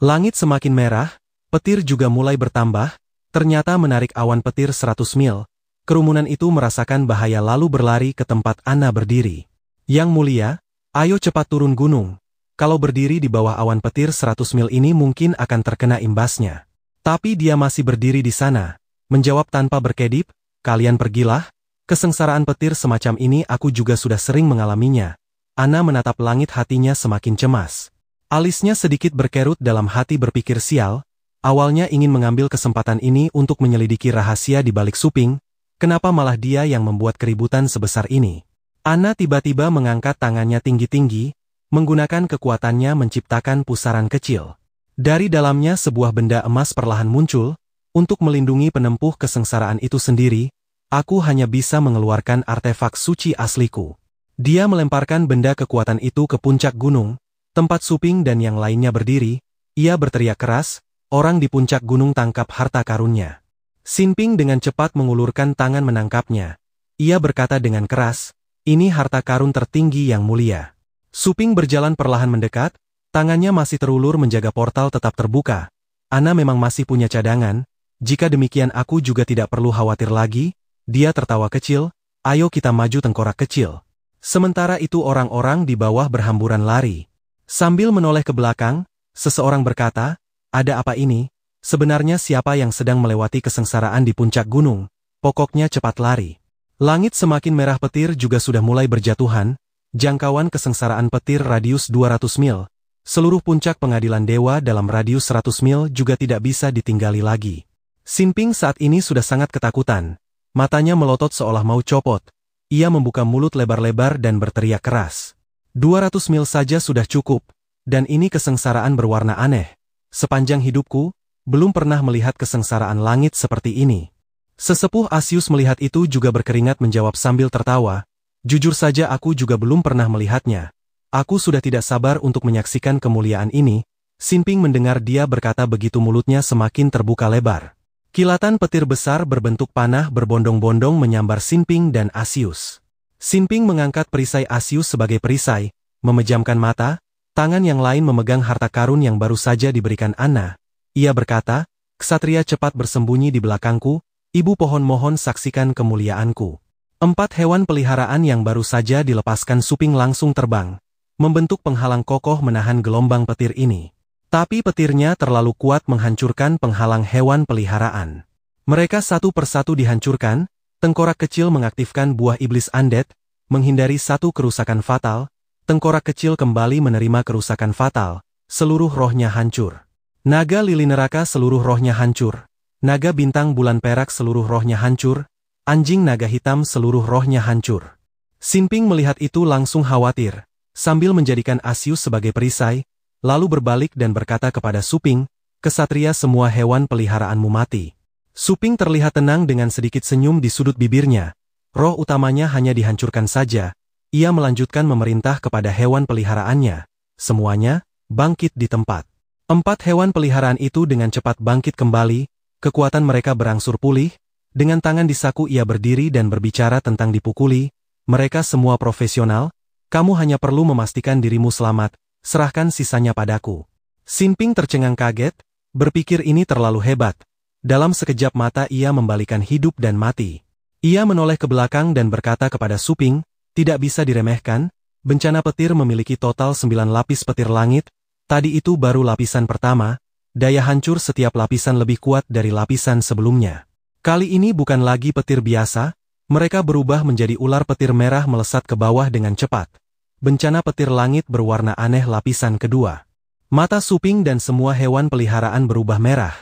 Langit semakin merah, petir juga mulai bertambah, ternyata menarik awan petir 100 mil. Kerumunan itu merasakan bahaya lalu berlari ke tempat Ana berdiri. Yang Mulia, ayo cepat turun gunung. Kalau berdiri di bawah awan petir 100 mil ini mungkin akan terkena imbasnya. Tapi dia masih berdiri di sana, menjawab tanpa berkedip, kalian pergilah, kesengsaraan petir semacam ini aku juga sudah sering mengalaminya. Ana menatap langit hatinya semakin cemas. Alisnya sedikit berkerut dalam hati berpikir sial, awalnya ingin mengambil kesempatan ini untuk menyelidiki rahasia di balik Suping, kenapa malah dia yang membuat keributan sebesar ini. Anna tiba-tiba mengangkat tangannya tinggi-tinggi, menggunakan kekuatannya menciptakan pusaran kecil. Dari dalamnya sebuah benda emas perlahan muncul, untuk melindungi penempuh kesengsaraan itu sendiri, aku hanya bisa mengeluarkan artefak suci asliku. Dia melemparkan benda kekuatan itu ke puncak gunung, tempat Suping dan yang lainnya berdiri. Ia berteriak keras, orang di puncak gunung tangkap harta karunnya. Xinping dengan cepat mengulurkan tangan menangkapnya. Ia berkata dengan keras, ini harta karun tertinggi yang mulia. Suping berjalan perlahan mendekat, tangannya masih terulur menjaga portal tetap terbuka. Anna memang masih punya cadangan, jika demikian aku juga tidak perlu khawatir lagi. Dia tertawa kecil, ayo kita maju tengkorak kecil. Sementara itu orang-orang di bawah berhamburan lari. Sambil menoleh ke belakang, seseorang berkata, ada apa ini? Sebenarnya siapa yang sedang melewati kesengsaraan di puncak gunung? Pokoknya cepat lari. Langit semakin merah, petir juga sudah mulai berjatuhan, jangkauan kesengsaraan petir radius 200 mil. Seluruh puncak pengadilan dewa dalam radius 100 mil juga tidak bisa ditinggali lagi. Xinping saat ini sudah sangat ketakutan. Matanya melotot seolah mau copot. Ia membuka mulut lebar-lebar dan berteriak keras. 200 mil saja sudah cukup, dan ini kesengsaraan berwarna aneh. Sepanjang hidupku, belum pernah melihat kesengsaraan langit seperti ini. Sesepuh Asius melihat itu juga berkeringat menjawab sambil tertawa, jujur saja aku juga belum pernah melihatnya. Aku sudah tidak sabar untuk menyaksikan kemuliaan ini. Xinping mendengar dia berkata begitu mulutnya semakin terbuka lebar. Kilatan petir besar berbentuk panah berbondong-bondong menyambar Xinping dan Asius. Xinping mengangkat perisai Asius sebagai perisai, memejamkan mata, tangan yang lain memegang harta karun yang baru saja diberikan Anna. Ia berkata, ksatria cepat bersembunyi di belakangku, ibu pohon mohon saksikan kemuliaanku. 4 hewan peliharaan yang baru saja dilepaskan Suping langsung terbang, membentuk penghalang kokoh menahan gelombang petir ini. Tapi petirnya terlalu kuat menghancurkan penghalang hewan peliharaan. Mereka satu persatu dihancurkan, tengkorak kecil mengaktifkan buah iblis undead, menghindari satu kerusakan fatal, tengkorak kecil kembali menerima kerusakan fatal, seluruh rohnya hancur. Naga lili neraka seluruh rohnya hancur, naga bintang bulan perak seluruh rohnya hancur, anjing naga hitam seluruh rohnya hancur. Xinping melihat itu langsung khawatir, sambil menjadikan Asius sebagai perisai, lalu berbalik dan berkata kepada Suping, kesatria semua hewan peliharaanmu mati. Suping terlihat tenang dengan sedikit senyum di sudut bibirnya. Roh utamanya hanya dihancurkan saja. Ia melanjutkan memerintah kepada hewan peliharaannya. Semuanya, bangkit di tempat. 4 hewan peliharaan itu dengan cepat bangkit kembali, kekuatan mereka berangsur pulih, dengan tangan di saku ia berdiri dan berbicara tentang dipukuli, mereka semua profesional, kamu hanya perlu memastikan dirimu selamat. Serahkan sisanya padaku. Xinping tercengang kaget, berpikir ini terlalu hebat. Dalam sekejap mata ia membalikan hidup dan mati. Ia menoleh ke belakang dan berkata kepada Suping, tidak bisa diremehkan, bencana petir memiliki total 9 lapis petir langit, tadi itu baru lapisan pertama, daya hancur setiap lapisan lebih kuat dari lapisan sebelumnya. Kali ini bukan lagi petir biasa, mereka berubah menjadi ular petir merah melesat ke bawah dengan cepat. Bencana petir langit berwarna aneh lapisan kedua. Mata Suping dan semua hewan peliharaan berubah merah.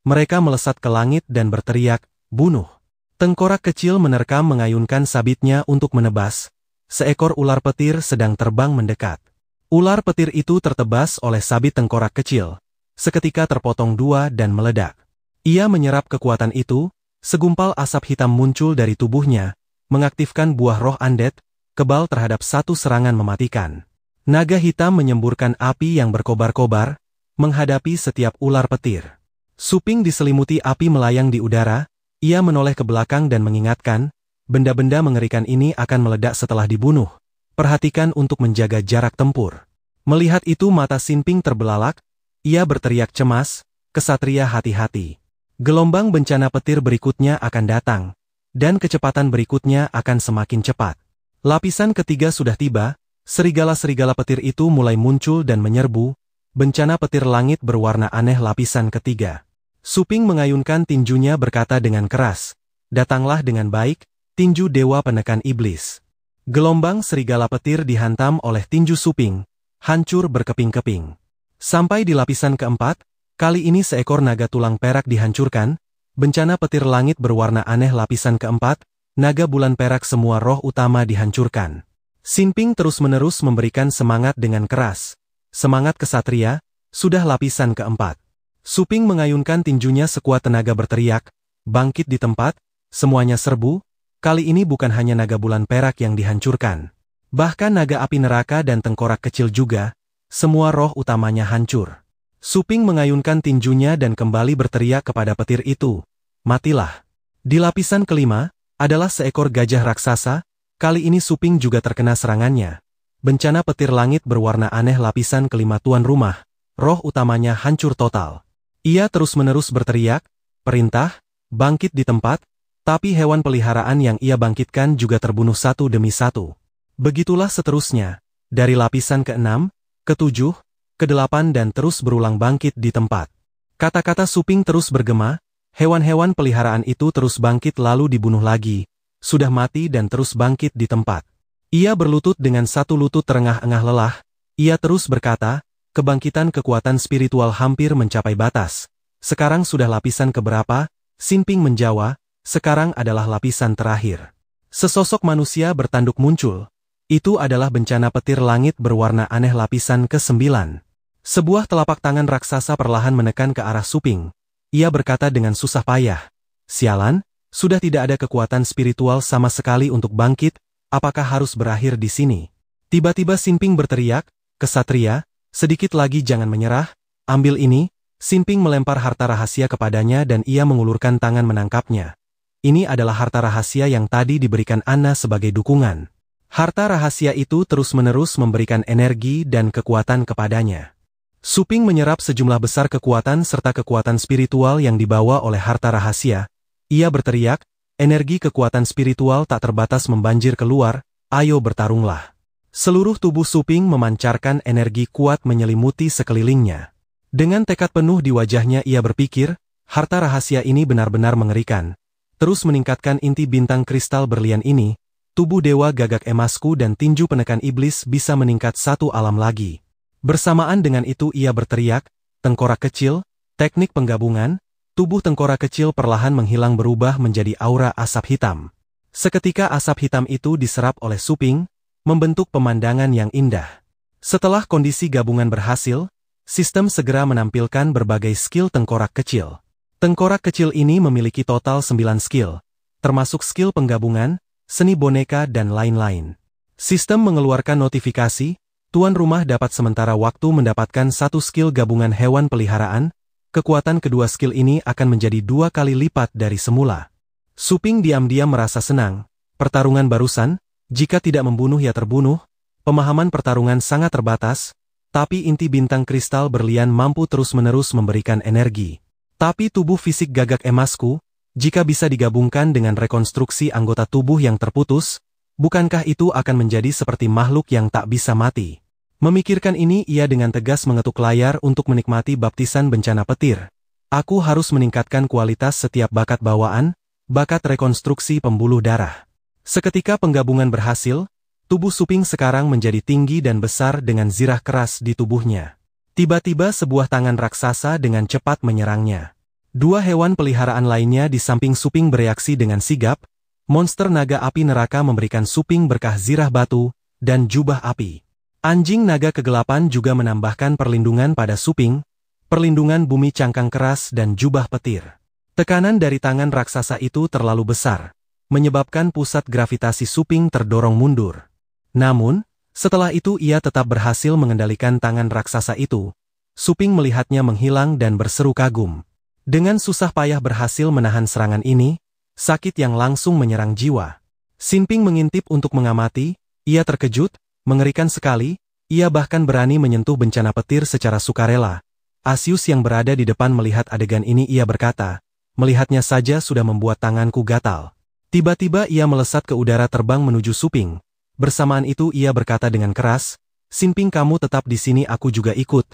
Mereka melesat ke langit dan berteriak, bunuh. Tengkorak kecil menerkam mengayunkan sabitnya untuk menebas. Seekor ular petir sedang terbang mendekat. Ular petir itu tertebas oleh sabit tengkorak kecil. Seketika terpotong 2 dan meledak. Ia menyerap kekuatan itu, segumpal asap hitam muncul dari tubuhnya, mengaktifkan buah roh undead, kebal terhadap satu serangan mematikan. Naga hitam menyemburkan api yang berkobar-kobar, menghadapi setiap ular petir. Suping diselimuti api melayang di udara, ia menoleh ke belakang dan mengingatkan, benda-benda mengerikan ini akan meledak setelah dibunuh. Perhatikan untuk menjaga jarak tempur. Melihat itu mata Xinping terbelalak, ia berteriak cemas, kesatria hati-hati. Gelombang bencana petir berikutnya akan datang, dan kecepatan berikutnya akan semakin cepat. Lapisan ketiga sudah tiba, serigala-serigala petir itu mulai muncul dan menyerbu, bencana petir langit berwarna aneh lapisan ketiga. Suping mengayunkan tinjunya berkata dengan keras, datanglah dengan baik, tinju dewa penekan iblis. Gelombang serigala petir dihantam oleh tinju Suping, hancur berkeping-keping. Sampai di lapisan keempat, kali ini seekor naga tulang perak dihancurkan, bencana petir langit berwarna aneh lapisan keempat, naga bulan perak semua roh utama dihancurkan. Sinping terus-menerus memberikan semangat dengan keras. Semangat kesatria, sudah lapisan keempat. Suping mengayunkan tinjunya sekuat tenaga berteriak, bangkit di tempat, semuanya serbu. Kali ini bukan hanya naga bulan perak yang dihancurkan. Bahkan naga api neraka dan tengkorak kecil juga, semua roh utamanya hancur. Suping mengayunkan tinjunya dan kembali berteriak kepada petir itu, matilah. Di lapisan kelima, adalah seekor gajah raksasa, kali ini Suping juga terkena serangannya. Bencana petir langit berwarna aneh lapisan kelima tuan rumah, roh utamanya hancur total. Ia terus-menerus berteriak, perintah, bangkit di tempat, tapi hewan peliharaan yang ia bangkitkan juga terbunuh satu demi satu. Begitulah seterusnya, dari lapisan ke-6, ke-7, ke-8 dan terus berulang bangkit di tempat. Kata-kata Suping terus bergema, hewan-hewan peliharaan itu terus bangkit lalu dibunuh lagi, sudah mati dan terus bangkit di tempat. Ia berlutut dengan satu lutut terengah-engah lelah, ia terus berkata, kebangkitan kekuatan spiritual hampir mencapai batas. Sekarang sudah lapisan keberapa? Sinping menjawab, sekarang adalah lapisan terakhir. Sesosok manusia bertanduk muncul. Itu adalah bencana petir langit berwarna aneh lapisan ke-9. Sebuah telapak tangan raksasa perlahan menekan ke arah Suping. Ia berkata dengan susah payah, sialan, sudah tidak ada kekuatan spiritual sama sekali untuk bangkit, apakah harus berakhir di sini? Tiba-tiba Sinping berteriak, kesatria, sedikit lagi jangan menyerah, ambil ini. Sinping melempar harta rahasia kepadanya dan ia mengulurkan tangan menangkapnya. Ini adalah harta rahasia yang tadi diberikan Anna sebagai dukungan. Harta rahasia itu terus-menerus memberikan energi dan kekuatan kepadanya. Suping menyerap sejumlah besar kekuatan serta kekuatan spiritual yang dibawa oleh harta rahasia. Ia berteriak, energi kekuatan spiritual tak terbatas membanjir keluar, ayo bertarunglah. Seluruh tubuh Suping memancarkan energi kuat menyelimuti sekelilingnya. Dengan tekad penuh di wajahnya ia berpikir, harta rahasia ini benar-benar mengerikan. Terus meningkatkan inti bintang kristal berlian ini, tubuh dewa gagak emasku dan tinju penekan iblis bisa meningkat satu alam lagi. Bersamaan dengan itu ia berteriak, tengkorak kecil, teknik penggabungan, tubuh tengkorak kecil perlahan menghilang berubah menjadi aura asap hitam. Seketika asap hitam itu diserap oleh Suping, membentuk pemandangan yang indah. Setelah kondisi gabungan berhasil, sistem segera menampilkan berbagai skill tengkorak kecil. Tengkorak kecil ini memiliki total 9 skill, termasuk skill penggabungan, seni boneka dan lain-lain. Sistem mengeluarkan notifikasi, tuan rumah dapat sementara waktu mendapatkan satu skill gabungan hewan peliharaan, kekuatan kedua skill ini akan menjadi 2 kali lipat dari semula. Suping diam-diam merasa senang, pertarungan barusan, jika tidak membunuh ya terbunuh, pemahaman pertarungan sangat terbatas, tapi inti bintang kristal berlian mampu terus-menerus memberikan energi. Tapi tubuh fisik gagak emasku, jika bisa digabungkan dengan rekonstruksi anggota tubuh yang terputus, bukankah itu akan menjadi seperti makhluk yang tak bisa mati? Memikirkan ini ia dengan tegas mengetuk layar untuk menikmati baptisan bencana petir. Aku harus meningkatkan kualitas setiap bakat bawaan, bakat rekonstruksi pembuluh darah. Seketika penggabungan berhasil, tubuh Suping sekarang menjadi tinggi dan besar dengan zirah keras di tubuhnya. Tiba-tiba sebuah tangan raksasa dengan cepat menyerangnya. 2 hewan peliharaan lainnya di samping Suping bereaksi dengan sigap, monster naga api neraka memberikan Suping berkah zirah batu, dan jubah api. Anjing naga kegelapan juga menambahkan perlindungan pada Suping, perlindungan bumi cangkang keras dan jubah petir. Tekanan dari tangan raksasa itu terlalu besar, menyebabkan pusat gravitasi Suping terdorong mundur. Namun, setelah itu ia tetap berhasil mengendalikan tangan raksasa itu. Suping melihatnya menghilang dan berseru kagum. Dengan susah payah berhasil menahan serangan ini, sakit yang langsung menyerang jiwa. Sinping mengintip untuk mengamati, ia terkejut, mengerikan sekali, ia bahkan berani menyentuh bencana petir secara sukarela. Asius yang berada di depan melihat adegan ini ia berkata, melihatnya saja sudah membuat tanganku gatal. Tiba-tiba ia melesat ke udara terbang menuju Suping. Bersamaan itu ia berkata dengan keras, Sinping kamu tetap di sini aku juga ikut.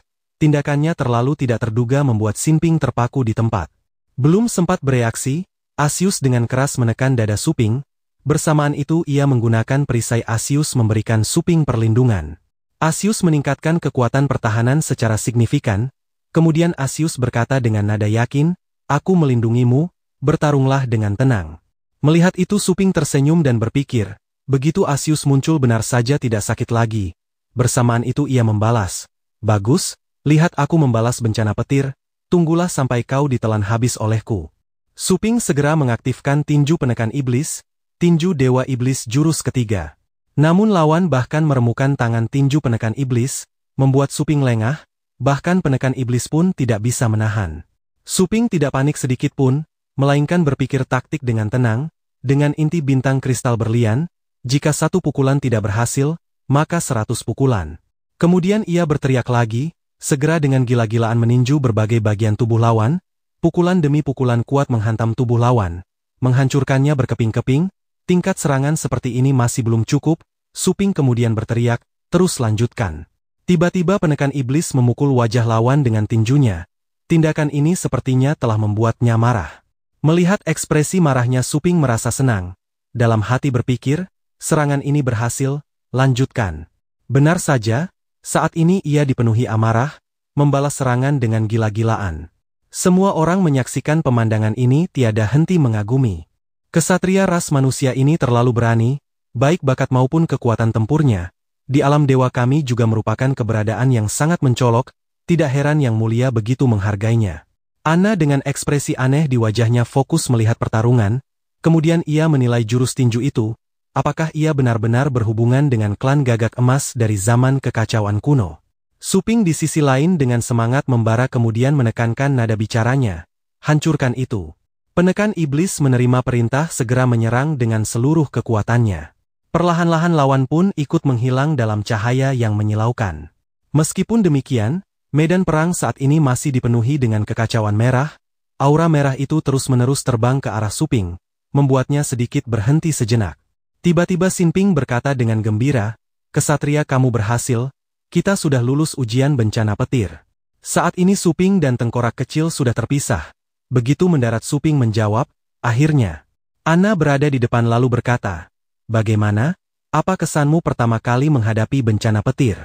Tindakannya terlalu tidak terduga membuat Sinping terpaku di tempat. Belum sempat bereaksi, Asius dengan keras menekan dada Suping. Bersamaan itu ia menggunakan perisai Asius memberikan Suping perlindungan. Asius meningkatkan kekuatan pertahanan secara signifikan. Kemudian Asius berkata dengan nada yakin, aku melindungimu, bertarunglah dengan tenang. Melihat itu Suping tersenyum dan berpikir, Begitu Asius muncul benar saja tidak sakit lagi. Bersamaan itu ia membalas, "Bagus, lihat aku membalas bencana petir, tunggulah sampai kau ditelan habis olehku." Suping segera mengaktifkan tinju penekan iblis, tinju Dewa Iblis jurus ketiga. Namun lawan bahkan meremukan tangan tinju penekan iblis, membuat Suping lengah, bahkan penekan iblis pun tidak bisa menahan. Suping tidak panik sedikit pun, melainkan berpikir taktik dengan tenang, dengan inti bintang kristal berlian, jika satu pukulan tidak berhasil, maka 100 pukulan. Kemudian ia berteriak lagi, segera dengan gila-gilaan meninju berbagai bagian tubuh lawan, pukulan demi pukulan kuat menghantam tubuh lawan, menghancurkannya berkeping-keping. Tingkat serangan seperti ini masih belum cukup, Suping kemudian berteriak, "Terus lanjutkan." Tiba-tiba penekan iblis memukul wajah lawan dengan tinjunya. Tindakan ini sepertinya telah membuatnya marah. Melihat ekspresi marahnya Suping merasa senang. Dalam hati berpikir, serangan ini berhasil, lanjutkan. Benar saja, saat ini ia dipenuhi amarah, membalas serangan dengan gila-gilaan. Semua orang menyaksikan pemandangan ini tiada henti mengagumi. Kesatria ras manusia ini terlalu berani, baik bakat maupun kekuatan tempurnya. Di alam dewa kami juga merupakan keberadaan yang sangat mencolok, tidak heran Yang Mulia begitu menghargainya. Ana dengan ekspresi aneh di wajahnya fokus melihat pertarungan, kemudian ia menilai jurus tinju itu, apakah ia benar-benar berhubungan dengan klan Gagak Emas dari zaman kekacauan kuno. Suping di sisi lain dengan semangat membara kemudian menekankan nada bicaranya, "Hancurkan itu." Penekan iblis menerima perintah segera menyerang dengan seluruh kekuatannya. Perlahan-lahan lawan pun ikut menghilang dalam cahaya yang menyilaukan. Meskipun demikian, medan perang saat ini masih dipenuhi dengan kekacauan merah, aura merah itu terus-menerus terbang ke arah Suping, membuatnya sedikit berhenti sejenak. Tiba-tiba Sinping berkata dengan gembira, "Kesatria kamu berhasil, kita sudah lulus ujian bencana petir." Saat ini Suping dan tengkorak kecil sudah terpisah. Begitu mendarat Suping menjawab, "Akhirnya." Ana berada di depan lalu berkata, "Bagaimana? Apa kesanmu pertama kali menghadapi bencana petir?"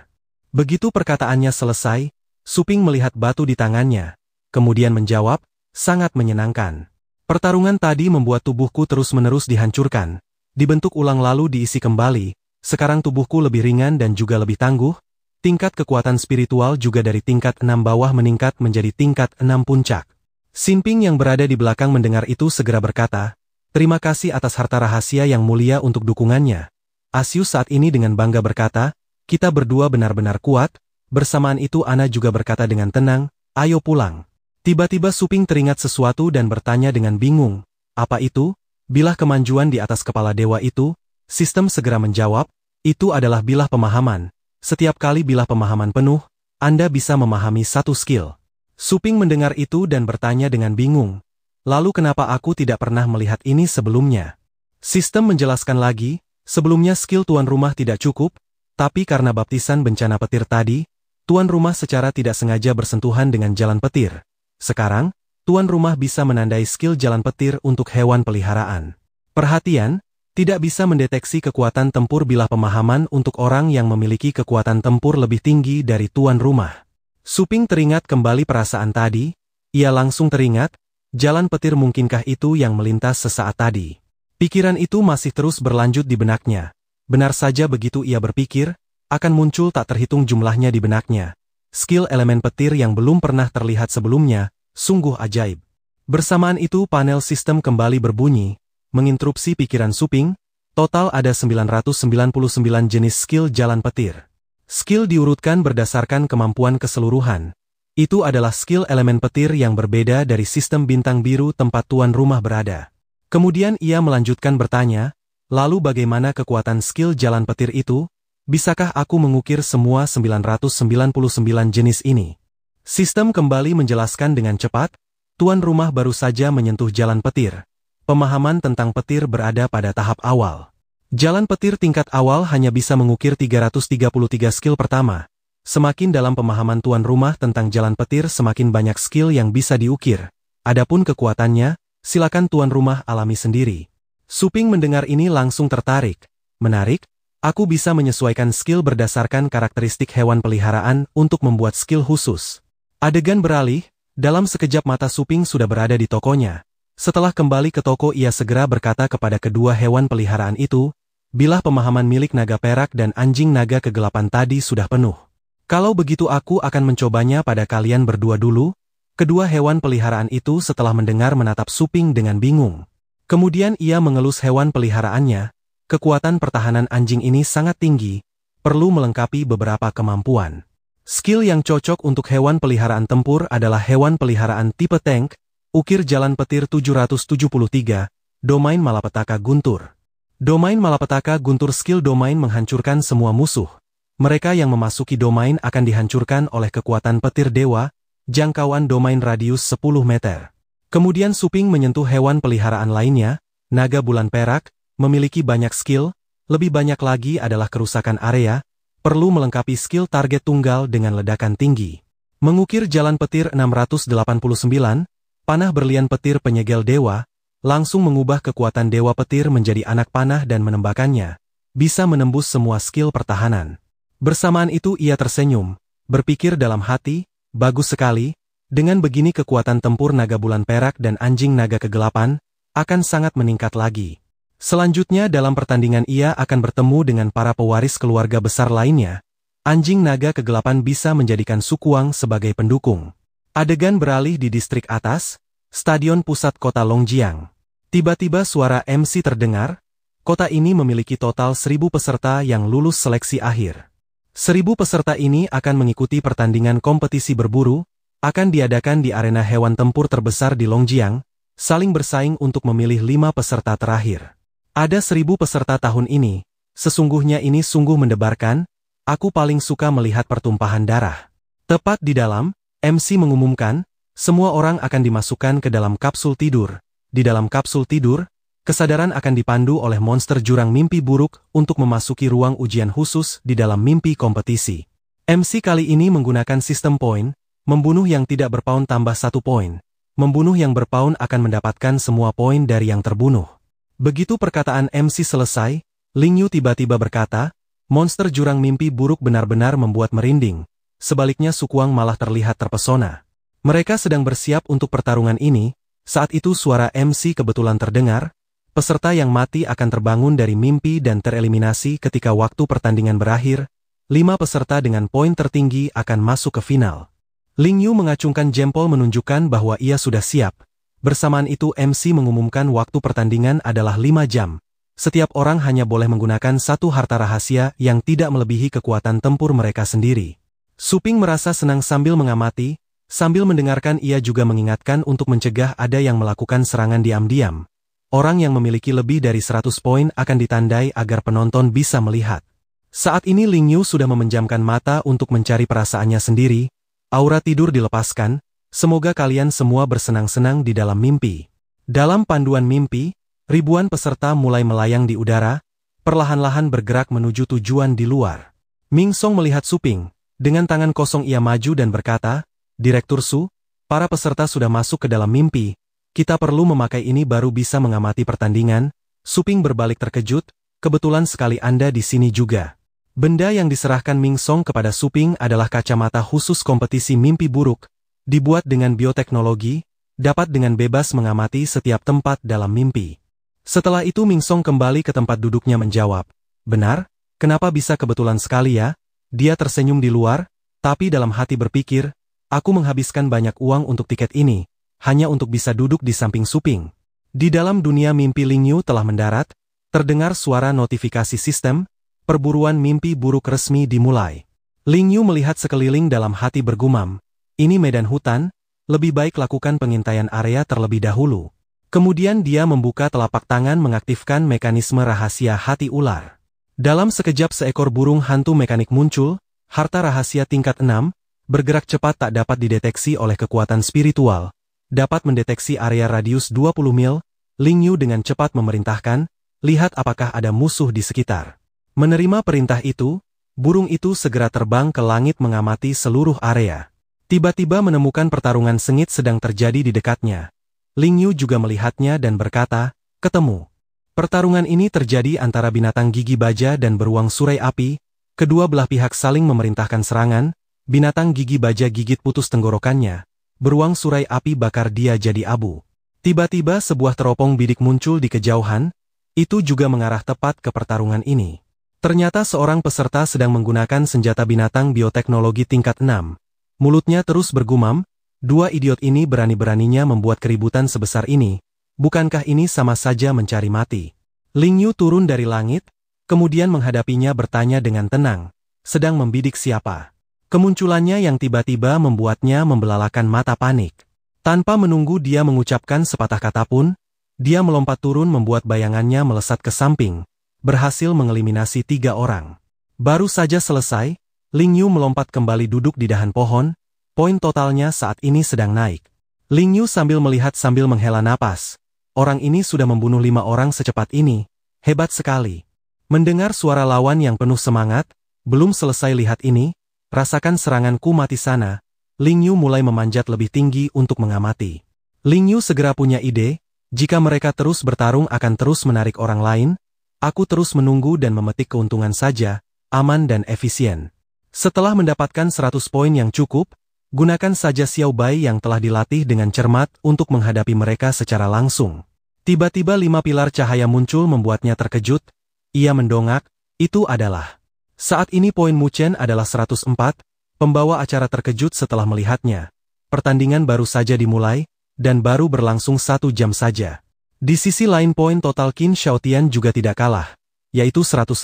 Begitu perkataannya selesai, Suping melihat batu di tangannya, kemudian menjawab, "Sangat menyenangkan. Pertarungan tadi membuat tubuhku terus-menerus dihancurkan, dibentuk ulang lalu diisi kembali, sekarang tubuhku lebih ringan dan juga lebih tangguh, tingkat kekuatan spiritual juga dari tingkat 6 bawah meningkat menjadi tingkat 6 puncak." Sinping yang berada di belakang mendengar itu segera berkata, "Terima kasih atas harta rahasia Yang Mulia untuk dukungannya." Asius saat ini dengan bangga berkata, "Kita berdua benar-benar kuat." Bersamaan itu Ana juga berkata dengan tenang, "Ayo pulang." Tiba-tiba Suping teringat sesuatu dan bertanya dengan bingung, "Apa itu?" Bilah kemanjuan di atas kepala dewa itu, sistem segera menjawab, "Itu adalah bilah pemahaman. Setiap kali bilah pemahaman penuh, Anda bisa memahami satu skill." Suping mendengar itu dan bertanya dengan bingung, "Lalu kenapa aku tidak pernah melihat ini sebelumnya?" Sistem menjelaskan lagi, sebelumnya skill tuan rumah tidak cukup, tapi karena baptisan bencana petir tadi, tuan rumah secara tidak sengaja bersentuhan dengan jalan petir. Sekarang, tuan rumah bisa menandai skill jalan petir untuk hewan peliharaan. Perhatian, tidak bisa mendeteksi kekuatan tempur bilah pemahaman untuk orang yang memiliki kekuatan tempur lebih tinggi dari tuan rumah. Suping teringat kembali perasaan tadi, ia langsung teringat, jalan petir mungkinkah itu yang melintas sesaat tadi. Pikiran itu masih terus berlanjut di benaknya. Benar saja begitu ia berpikir, akan muncul tak terhitung jumlahnya di benaknya. Skill elemen petir yang belum pernah terlihat sebelumnya, sungguh ajaib. Bersamaan itu panel sistem kembali berbunyi, menginterupsi pikiran Suping, total ada 999 jenis skill jalan petir. Skill diurutkan berdasarkan kemampuan keseluruhan. Itu adalah skill elemen petir yang berbeda dari sistem bintang biru tempat tuan rumah berada. Kemudian ia melanjutkan bertanya, "Lalu bagaimana kekuatan skill jalan petir itu? Bisakah aku mengukir semua 999 jenis ini?" Sistem kembali menjelaskan dengan cepat, tuan rumah baru saja menyentuh jalan petir. Pemahaman tentang petir berada pada tahap awal. Jalan petir tingkat awal hanya bisa mengukir 333 skill pertama. Semakin dalam pemahaman tuan rumah tentang jalan petir semakin banyak skill yang bisa diukir. Adapun kekuatannya, silakan tuan rumah alami sendiri. Suping mendengar ini langsung tertarik. Menarik, aku bisa menyesuaikan skill berdasarkan karakteristik hewan peliharaan untuk membuat skill khusus. Adegan beralih, dalam sekejap mata Suping sudah berada di tokonya. Setelah kembali ke toko ia segera berkata kepada kedua hewan peliharaan itu, bilah pemahaman milik naga perak dan anjing naga kegelapan tadi sudah penuh. Kalau begitu aku akan mencobanya pada kalian berdua dulu. Kedua hewan peliharaan itu setelah mendengar menatap Suping dengan bingung. Kemudian ia mengelus hewan peliharaannya. Kekuatan pertahanan anjing ini sangat tinggi, perlu melengkapi beberapa kemampuan. Skill yang cocok untuk hewan peliharaan tempur adalah hewan peliharaan tipe tank, ukir jalan petir 773, domain malapetaka guntur. Domain malapetaka guntur skill domain menghancurkan semua musuh. Mereka yang memasuki domain akan dihancurkan oleh kekuatan petir dewa, jangkauan domain radius 10 meter. Kemudian Suping menyentuh hewan peliharaan lainnya, naga bulan perak, memiliki banyak skill, lebih banyak lagi adalah kerusakan area, perlu melengkapi skill target tunggal dengan ledakan tinggi. Mengukir jalan petir 689, panah berlian petir penyegel dewa, langsung mengubah kekuatan dewa petir menjadi anak panah dan menembakannya, bisa menembus semua skill pertahanan. Bersamaan itu ia tersenyum, berpikir dalam hati, bagus sekali, dengan begini kekuatan tempur naga bulan perak dan anjing naga kegelapan, akan sangat meningkat lagi. Selanjutnya dalam pertandingan ia akan bertemu dengan para pewaris keluarga besar lainnya. Anjing naga kegelapan bisa menjadikan Sukuang sebagai pendukung. Adegan beralih di distrik atas, stadion pusat kota Longjiang. Tiba-tiba suara MC terdengar, kota ini memiliki total 1.000 peserta yang lulus seleksi akhir. 1.000 peserta ini akan mengikuti pertandingan kompetisi berburu, akan diadakan di arena hewan tempur terbesar di Longjiang, saling bersaing untuk memilih 5 peserta terakhir. Ada 1.000 peserta tahun ini, sesungguhnya ini sungguh mendebarkan, aku paling suka melihat pertumpahan darah. Tepat di dalam, MC mengumumkan, semua orang akan dimasukkan ke dalam kapsul tidur. Di dalam kapsul tidur, kesadaran akan dipandu oleh monster jurang mimpi buruk untuk memasuki ruang ujian khusus di dalam mimpi kompetisi. MC kali ini menggunakan sistem poin, membunuh yang tidak berpaun tambah 1 poin. Membunuh yang berpaun akan mendapatkan semua poin dari yang terbunuh. Begitu perkataan MC selesai, Ling Yu tiba-tiba berkata, monster jurang mimpi buruk benar-benar membuat merinding. Sebaliknya Sukuang malah terlihat terpesona. Mereka sedang bersiap untuk pertarungan ini. Saat itu suara MC kebetulan terdengar, peserta yang mati akan terbangun dari mimpi dan tereliminasi ketika waktu pertandingan berakhir, 5 peserta dengan poin tertinggi akan masuk ke final. Ling Yu mengacungkan jempol menunjukkan bahwa ia sudah siap. Bersamaan itu MC mengumumkan waktu pertandingan adalah 5 jam. Setiap orang hanya boleh menggunakan 1 harta rahasia yang tidak melebihi kekuatan tempur mereka sendiri. Suping merasa senang sambil mengamati. Sambil mendengarkan ia juga mengingatkan untuk mencegah ada yang melakukan serangan diam-diam. Orang yang memiliki lebih dari 100 poin akan ditandai agar penonton bisa melihat. Saat ini Ling Yu sudah memejamkan mata untuk mencari perasaannya sendiri. Aura tidur dilepaskan, semoga kalian semua bersenang-senang di dalam mimpi. Dalam panduan mimpi, ribuan peserta mulai melayang di udara, perlahan-lahan bergerak menuju tujuan di luar. Ming Song melihat Suping, dengan tangan kosong ia maju dan berkata, Direktur Su, para peserta sudah masuk ke dalam mimpi, kita perlu memakai ini baru bisa mengamati pertandingan. Suping berbalik terkejut, kebetulan sekali Anda di sini juga. Benda yang diserahkan Ming Song kepada Suping adalah kacamata khusus kompetisi mimpi buruk, dibuat dengan bioteknologi, dapat dengan bebas mengamati setiap tempat dalam mimpi. Setelah itu Ming Song kembali ke tempat duduknya menjawab, benar, kenapa bisa kebetulan sekali ya? Dia tersenyum di luar, tapi dalam hati berpikir, aku menghabiskan banyak uang untuk tiket ini, hanya untuk bisa duduk di samping Suping. Di dalam dunia mimpi Ling Yu telah mendarat, terdengar suara notifikasi sistem, perburuan mimpi buruk resmi dimulai. Ling Yu melihat sekeliling dalam hati bergumam, ini medan hutan, lebih baik lakukan pengintaian area terlebih dahulu. Kemudian dia membuka telapak tangan mengaktifkan mekanisme rahasia hati ular. Dalam sekejap seekor burung hantu mekanik muncul, harta rahasia tingkat 6, bergerak cepat tak dapat dideteksi oleh kekuatan spiritual, dapat mendeteksi area radius 20 mil, Ling Yu dengan cepat memerintahkan, lihat apakah ada musuh di sekitar. Menerima perintah itu, burung itu segera terbang ke langit mengamati seluruh area. Tiba-tiba menemukan pertarungan sengit sedang terjadi di dekatnya. Ling Yu juga melihatnya dan berkata, ketemu. Pertarungan ini terjadi antara binatang gigi baja dan beruang surai api, kedua belah pihak saling memerintahkan serangan. Binatang gigi baja gigit putus tenggorokannya, beruang surai api bakar dia jadi abu. Tiba-tiba sebuah teropong bidik muncul di kejauhan, Itu juga mengarah tepat ke pertarungan ini. Ternyata seorang peserta sedang menggunakan senjata binatang bioteknologi tingkat 6. Mulutnya terus bergumam, dua idiot ini berani-beraninya membuat keributan sebesar ini. Bukankah ini sama saja mencari mati? Ling Yu turun dari langit, kemudian menghadapinya bertanya dengan tenang, sedang membidik siapa? Kemunculannya yang tiba-tiba membuatnya membelalakan mata panik. Tanpa menunggu dia mengucapkan sepatah kata pun, dia melompat turun membuat bayangannya melesat ke samping, berhasil mengeliminasi 3 orang. Baru saja selesai, Ling Yu melompat kembali duduk di dahan pohon, poin totalnya saat ini sedang naik. Ling Yu sambil melihat sambil menghela napas. Orang ini sudah membunuh 5 orang secepat ini, hebat sekali. Mendengar suara lawan yang penuh semangat, belum selesai lihat ini, rasakan seranganku mati sana, Ling Yu mulai memanjat lebih tinggi untuk mengamati. Ling Yu segera punya ide, jika mereka terus bertarung akan terus menarik orang lain, aku terus menunggu dan memetik keuntungan saja, aman dan efisien. Setelah mendapatkan 100 poin yang cukup, gunakan saja Xiao Bai yang telah dilatih dengan cermat untuk menghadapi mereka secara langsung. Tiba-tiba 5 pilar cahaya muncul membuatnya terkejut, ia mendongak, itu adalah. Saat ini poin Mu Chen adalah 104, pembawa acara terkejut setelah melihatnya. Pertandingan baru saja dimulai, dan baru berlangsung 1 jam saja. Di sisi lain poin total Qin Xiaotian juga tidak kalah, yaitu 105,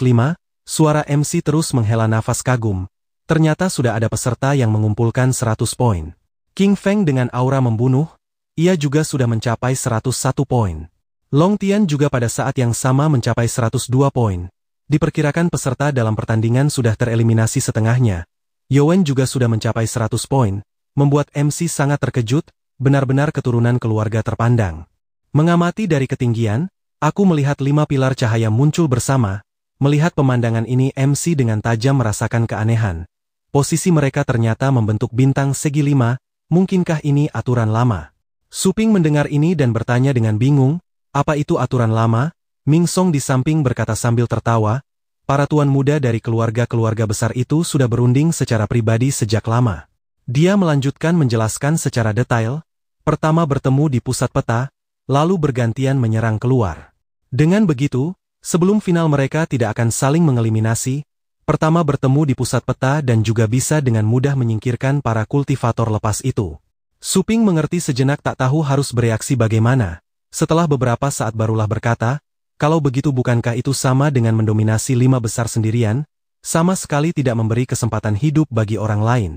suara MC terus menghela nafas kagum. Ternyata sudah ada peserta yang mengumpulkan 100 poin. King Feng dengan aura membunuh, ia juga sudah mencapai 101 poin. Long Tian juga pada saat yang sama mencapai 102 poin. Diperkirakan peserta dalam pertandingan sudah tereliminasi setengahnya. Yowen juga sudah mencapai 100 poin, membuat MC sangat terkejut, benar-benar keturunan keluarga terpandang. Mengamati dari ketinggian, aku melihat 5 pilar cahaya muncul bersama. Melihat pemandangan ini MC dengan tajam merasakan keanehan. Posisi mereka ternyata membentuk bintang segi 5, mungkinkah ini aturan lama? Suping mendengar ini dan bertanya dengan bingung, apa itu aturan lama? Ming Song di samping berkata sambil tertawa, para tuan muda dari keluarga-keluarga besar itu sudah berunding secara pribadi sejak lama. Dia melanjutkan menjelaskan secara detail, pertama bertemu di pusat peta, lalu bergantian menyerang keluar. Dengan begitu, sebelum final mereka tidak akan saling mengeliminasi, pertama bertemu di pusat peta dan juga bisa dengan mudah menyingkirkan para kultivator lepas itu. Suping mengerti sejenak tak tahu harus bereaksi bagaimana. Setelah beberapa saat barulah berkata, kalau begitu bukankah itu sama dengan mendominasi 5 besar sendirian, sama sekali tidak memberi kesempatan hidup bagi orang lain.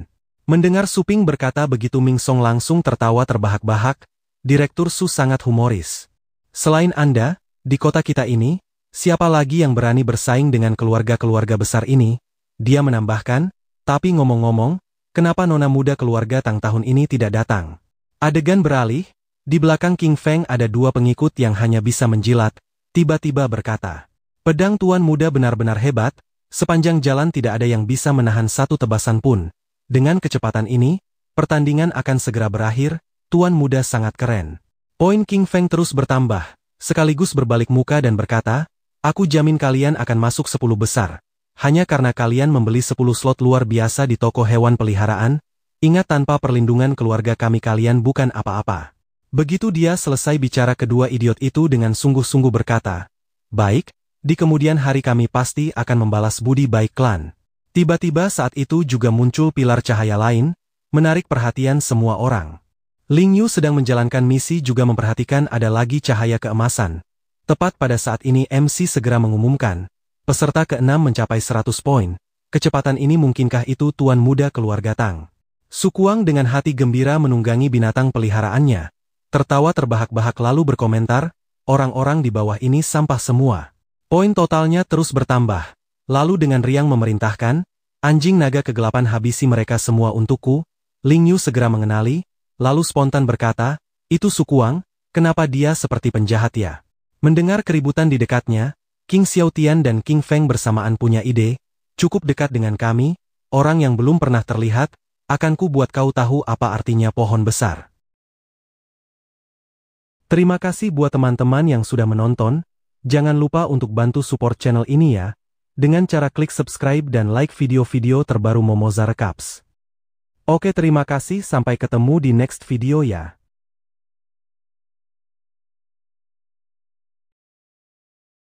Mendengar Suping berkata begitu Ming Song langsung tertawa terbahak-bahak, Direktur Su sangat humoris. Selain Anda, di kota kita ini, siapa lagi yang berani bersaing dengan keluarga-keluarga besar ini? Dia menambahkan, tapi ngomong-ngomong, kenapa nona muda keluarga Tang tahun ini tidak datang? Adegan beralih, di belakang King Feng ada 2 pengikut yang hanya bisa menjilat, tiba-tiba berkata, pedang tuan muda benar-benar hebat, sepanjang jalan tidak ada yang bisa menahan 1 tebasan pun. Dengan kecepatan ini, pertandingan akan segera berakhir, tuan muda sangat keren. Poin King Feng terus bertambah, sekaligus berbalik muka dan berkata, aku jamin kalian akan masuk 10 besar. Hanya karena kalian membeli 10 slot luar biasa di toko hewan peliharaan, ingat tanpa perlindungan keluarga kami kalian bukan apa-apa. Begitu dia selesai bicara kedua idiot itu dengan sungguh-sungguh berkata, baik, di kemudian hari kami pasti akan membalas budi baik klan. Tiba-tiba saat itu juga muncul pilar cahaya lain, menarik perhatian semua orang. Ling Yu sedang menjalankan misi juga memperhatikan ada lagi cahaya keemasan. Tepat pada saat ini MC segera mengumumkan, peserta ke-6 mencapai 100 poin. Kecepatan ini mungkinkah itu tuan muda keluarga Tang? Su Kuang dengan hati gembira menunggangi binatang peliharaannya. Tertawa terbahak-bahak lalu berkomentar, orang-orang di bawah ini sampah semua. Poin totalnya terus bertambah. Lalu dengan riang memerintahkan, anjing naga kegelapan habisi mereka semua untukku. Ling Yu segera mengenali, lalu spontan berkata, itu Su Kuang, kenapa dia seperti penjahat ya? Mendengar keributan di dekatnya, King Xiaotian dan King Feng bersamaan punya ide, cukup dekat dengan kami, orang yang belum pernah terlihat, akan ku buat kau tahu apa artinya pohon besar. Terima kasih buat teman-teman yang sudah menonton, jangan lupa untuk bantu support channel ini ya, dengan cara klik subscribe dan like video-video terbaru Momozara Caps. Oke terima kasih sampai ketemu di next video ya.